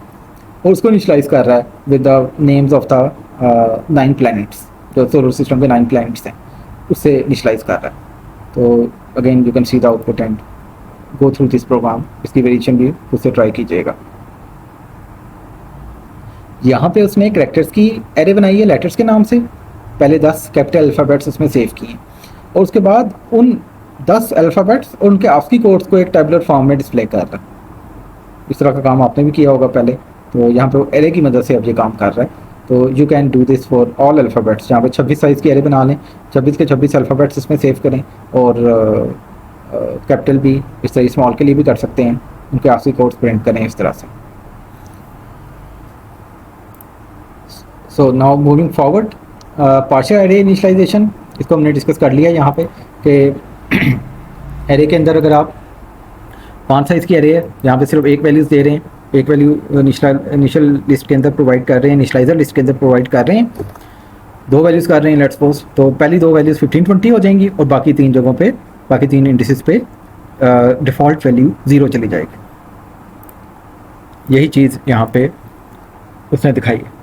और उसको इनिशियलाइज कर रहा है with the names of the 9 planets, जो सोलर सिस्टम के 9 प्लैनेट्स हैं उससे इनिशियलाइज कर रहा है। तो again you can see the output and go through this program. इसकी वेरिएशन भी उससे ट्राई कीजिएगा। यहाँ पे उसने कैरेक्टर्स की एरे बनाई है लेटर्स के नाम से, पहले 10 कैपिटल अल्फ़ाबेट्स उसमें सेव किए हैं और उसके बाद उन 10 अल्फ़ाबेट्स और उनके आस्की कोड्स को एक टैबुलर फॉर्म में डिस्प्ले कर रहा है। इस तरह का काम आपने भी किया होगा पहले। तो यहाँ पे एरे की मदद से अब ये काम कर रहा है। तो you can do this for all alphabets. यहाँ पे 26 साइज़ की एरे बना लें, 26 के 26 अल्फ़ाबेट्स इसमें सेव करें, और कैपिटल भी इस तरह स्मॉल के लिए भी कर सकते हैं, उनके आस्की कोड्स प्रिंट करें इस तरह से। So now moving forward, partial array initialization, इसको हमने डिस्कस कर लिया यहाँ पे कि एरे के अंदर अगर आप 5 साइज़ की एरे है, यहाँ पे सिर्फ एक वैल्यूज़ दे रहे हैं, एक वैल्यू इनिशियल लिस्ट के अंदर प्रोवाइड कर रहे हैं, इनिशियलाइजर लिस्ट के अंदर प्रोवाइड कर रहे हैं, 2 वैल्यूज़ कर रहे हैं लेट्स सपोज। तो पहली 2 वैल्यूज़ 15, 20 हो जाएंगी और बाकी 3 जगहों पे, बाकी 3 इंडिसेस पे डिफ़ॉल्ट वैल्यू 0 चली जाएगी। यही चीज़ यहाँ पे उसने दिखाई है।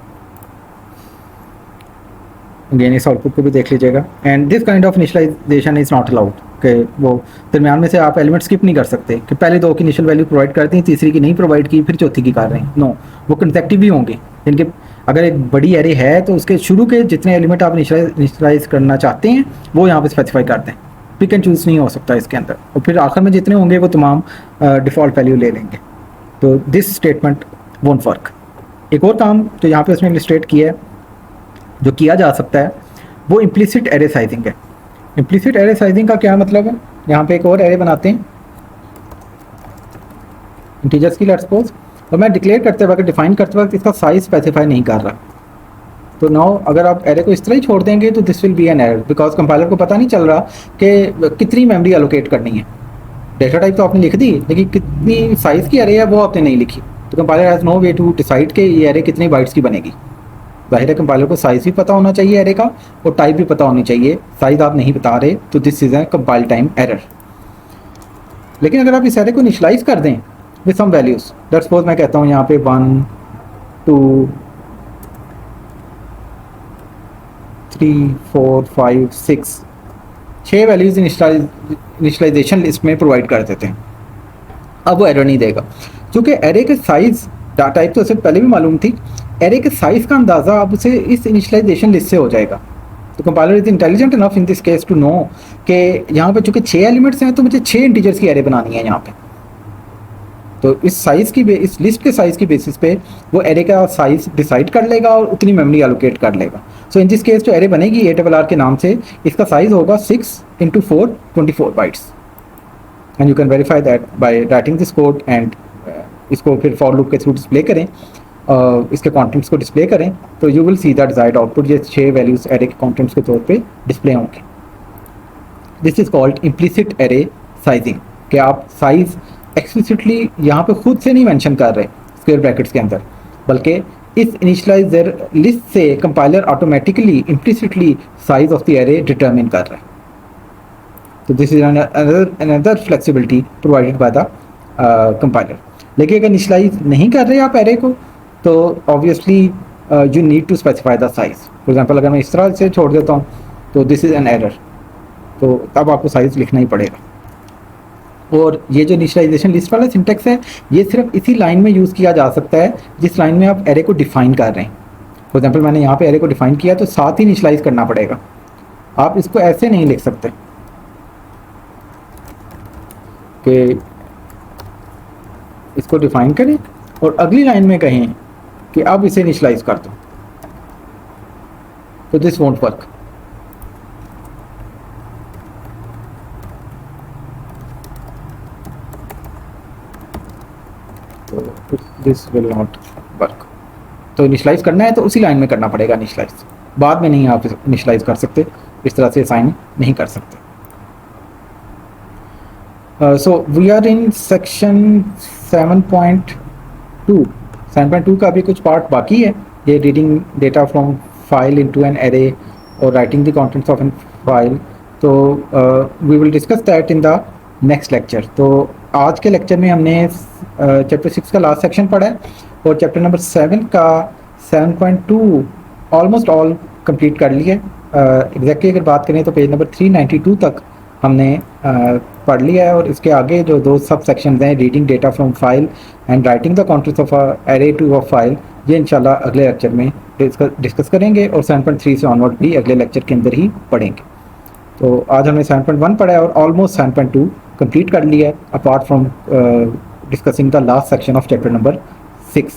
अगेन इस आउटपुट को भी देख लीजिएगा। And this kind of initialization is not allowed, कि वो दरमियान में से आप एलिमेंट स्किप नहीं कर सकते कि पहले 2 की इनिशियल वैल्यू प्रोवाइड करती हैं, तीसरी की नहीं प्रोवाइड की, फिर चौथी की कर रहे हैं। नो, वो कंसेक्टिव भी होंगे। इनके अगर एक बड़ी एरे है तो उसके शुरू के जितने एलिमेंट आप इनिशियलाइज करना चाहते हैं वो यहाँ पे स्पेसिफाई करते हैं। पिक एंड चूज़ नहीं हो सकता इसके अंदर, और फिर आखिर में जितने होंगे वो तमाम डिफ़ॉल्ट वैल्यू ले लेंगे। तो दिस स्टेटमेंट वोंट वर्क। एक और काम जो यहाँ पे उसने इलस्ट्रेट किया है, जो किया जा सकता है, वो इम्प्लिसिट एरे साइजिंग है। इम्प्लिसिट एरे साइजिंग का क्या मतलब है, यहाँ पे एक और एरे बनाते हैं इंटीजर्स की लेट्स सपोज, और मैं डिक्लेयर करते वक्त, डिफाइन करते वक्त इसका साइज स्पेसिफाई नहीं कर रहा। तो नाउ अगर आप एरे को इस तरह ही छोड़ देंगे तो this will B an error, because compiler को पता नहीं चल रहा कि कितनी मेमोरी एलोकेट करनी है। डेटा टाइप तो आपने लिख दी, लेकिन कितनी साइज़ की एरे है वो आपने नहीं लिखी। तो compiler has no way to decide कि ये एरे कितने बाइट्स की बनेगी। ज़ाहिर है कंपाइलर को साइज़ भी पता होना चाहिए एरे का, और टाइप भी पता होनी चाहिए। साइज़ आप नहीं बता रहे तो this is a compile time error. लेकिन अगर आप इस एरे को इनिशियलाइज कर दें with some values, let's suppose मैं कहता हूँ यहाँ पे 1 2 3 4 5 6 वैल्यूज़ इनिशियलाइजेशन लिस्ट में प्रोवाइड कर देते हैं। अब वो एरर नहीं देगा, क्योंकि एरे के साइज़ डाटा टाइप तो उसे पहले भी मालूम थी। एरे के साइज़ का अंदाज़ा अब उसे इस इनिशियलाइजेशन लिस्ट से हो जाएगा। तो compiler is intelligent enough in this case to know कि यहाँ पे चूँकि 6 एलिमेंट्स हैं तो मुझे 6 इंटीजर्स की एरे बनानी है यहाँ पे। तो इस साइज़ की इस लिस्ट के साइज़ की बेसिस पे वो एरे का साइज़ डिसाइड कर लेगा और उतनी मेमोरी एलोकेट कर लेगा। सो इन दिस केस जो एरे बनेगी ARR के नाम से, इसका साइज होगा 6 × 4 24 bytes, and you can verify that by writing this code and इसको फिर फॉर लूप के थ्रू डिस्प्ले करें, इसके कंटेंट्स को डिस्प्ले करें, तो you will see the desired output. ये 6 वैल्यूज एरे के कंटेंट्स के तौर पे डिस्प्ले होंगे। This is called implicit array sizing, कि आप साइज एक्सप्लिसिटली यहाँ पे खुद से नहीं मेंशन कर रहे स्क्वायर ब्रैकेट्स के अंदर, बल्कि इस इनिशियलाइजर लिस्ट से compiler automatically implicitly size of the array determine कर रहा है। तो this is another flexibility provided by the compiler. लेकिन अगर इनिशियलाइज नहीं कर रहे आप एरे को, तो obviously you need to specify the size. For example अगर मैं इस तरह से छोड़ देता हूँ तो दिस इज एन एरर, तो तब आपको साइज लिखना ही पड़ेगा। और ये जो इनिशियलाइजेशन लिस्ट वाला सिंटेक्स है, ये सिर्फ इसी लाइन में यूज़ किया जा सकता है जिस लाइन में आप एरे को डिफाइन कर रहे हैं। फॉर एग्जांपल मैंने यहाँ पे एरे को डिफाइन किया तो साथ ही इनिशियलाइज करना पड़ेगा, आप इसको ऐसे नहीं लिख सकते कि इसको डिफाइन करें और अगली लाइन में कहें कि अब इसे इनिशियलाइज कर दो, तो this won't work. This will not work. तो इनिशियलाइज करना है तो उसी लाइन में करना पड़ेगा इनिशियलाइज, बाद में नहीं आप इनिशियलाइज कर सकते, इस तरह से असाइन नहीं कर सकते। So we are in section 7.2। 7.2 का अभी कुछ पार्ट बाकी है, ये reading data from file into an array और writing the contents of an file. तो we will discuss that in the next lecture. तो आज के लेक्चर में हमने चैप्टर 6 का लास्ट सेक्शन पढ़ा है और चैप्टर नंबर 7 का 7.2 ऑलमोस्ट ऑल कंप्लीट कर लिया है। एग्जैक्टली अगर बात करें तो पेज नंबर 392 तक हमने पढ़ लिया है, और इसके आगे जो 2 सब सेक्शन हैं, reading data from file and writing the contents of array to a file, ये इंशाल्लाह अगले लेक्चर में डिस्कस करेंगे और 7.3 से ऑनवर्ड भी अगले लेक्चर के अंदर ही पढ़ेंगे। तो आज हमने 7.1 पढ़ा है और ऑलमोस्ट 7.2 कंप्लीट कर लिया है, apart from discussing the last section of chapter number 6।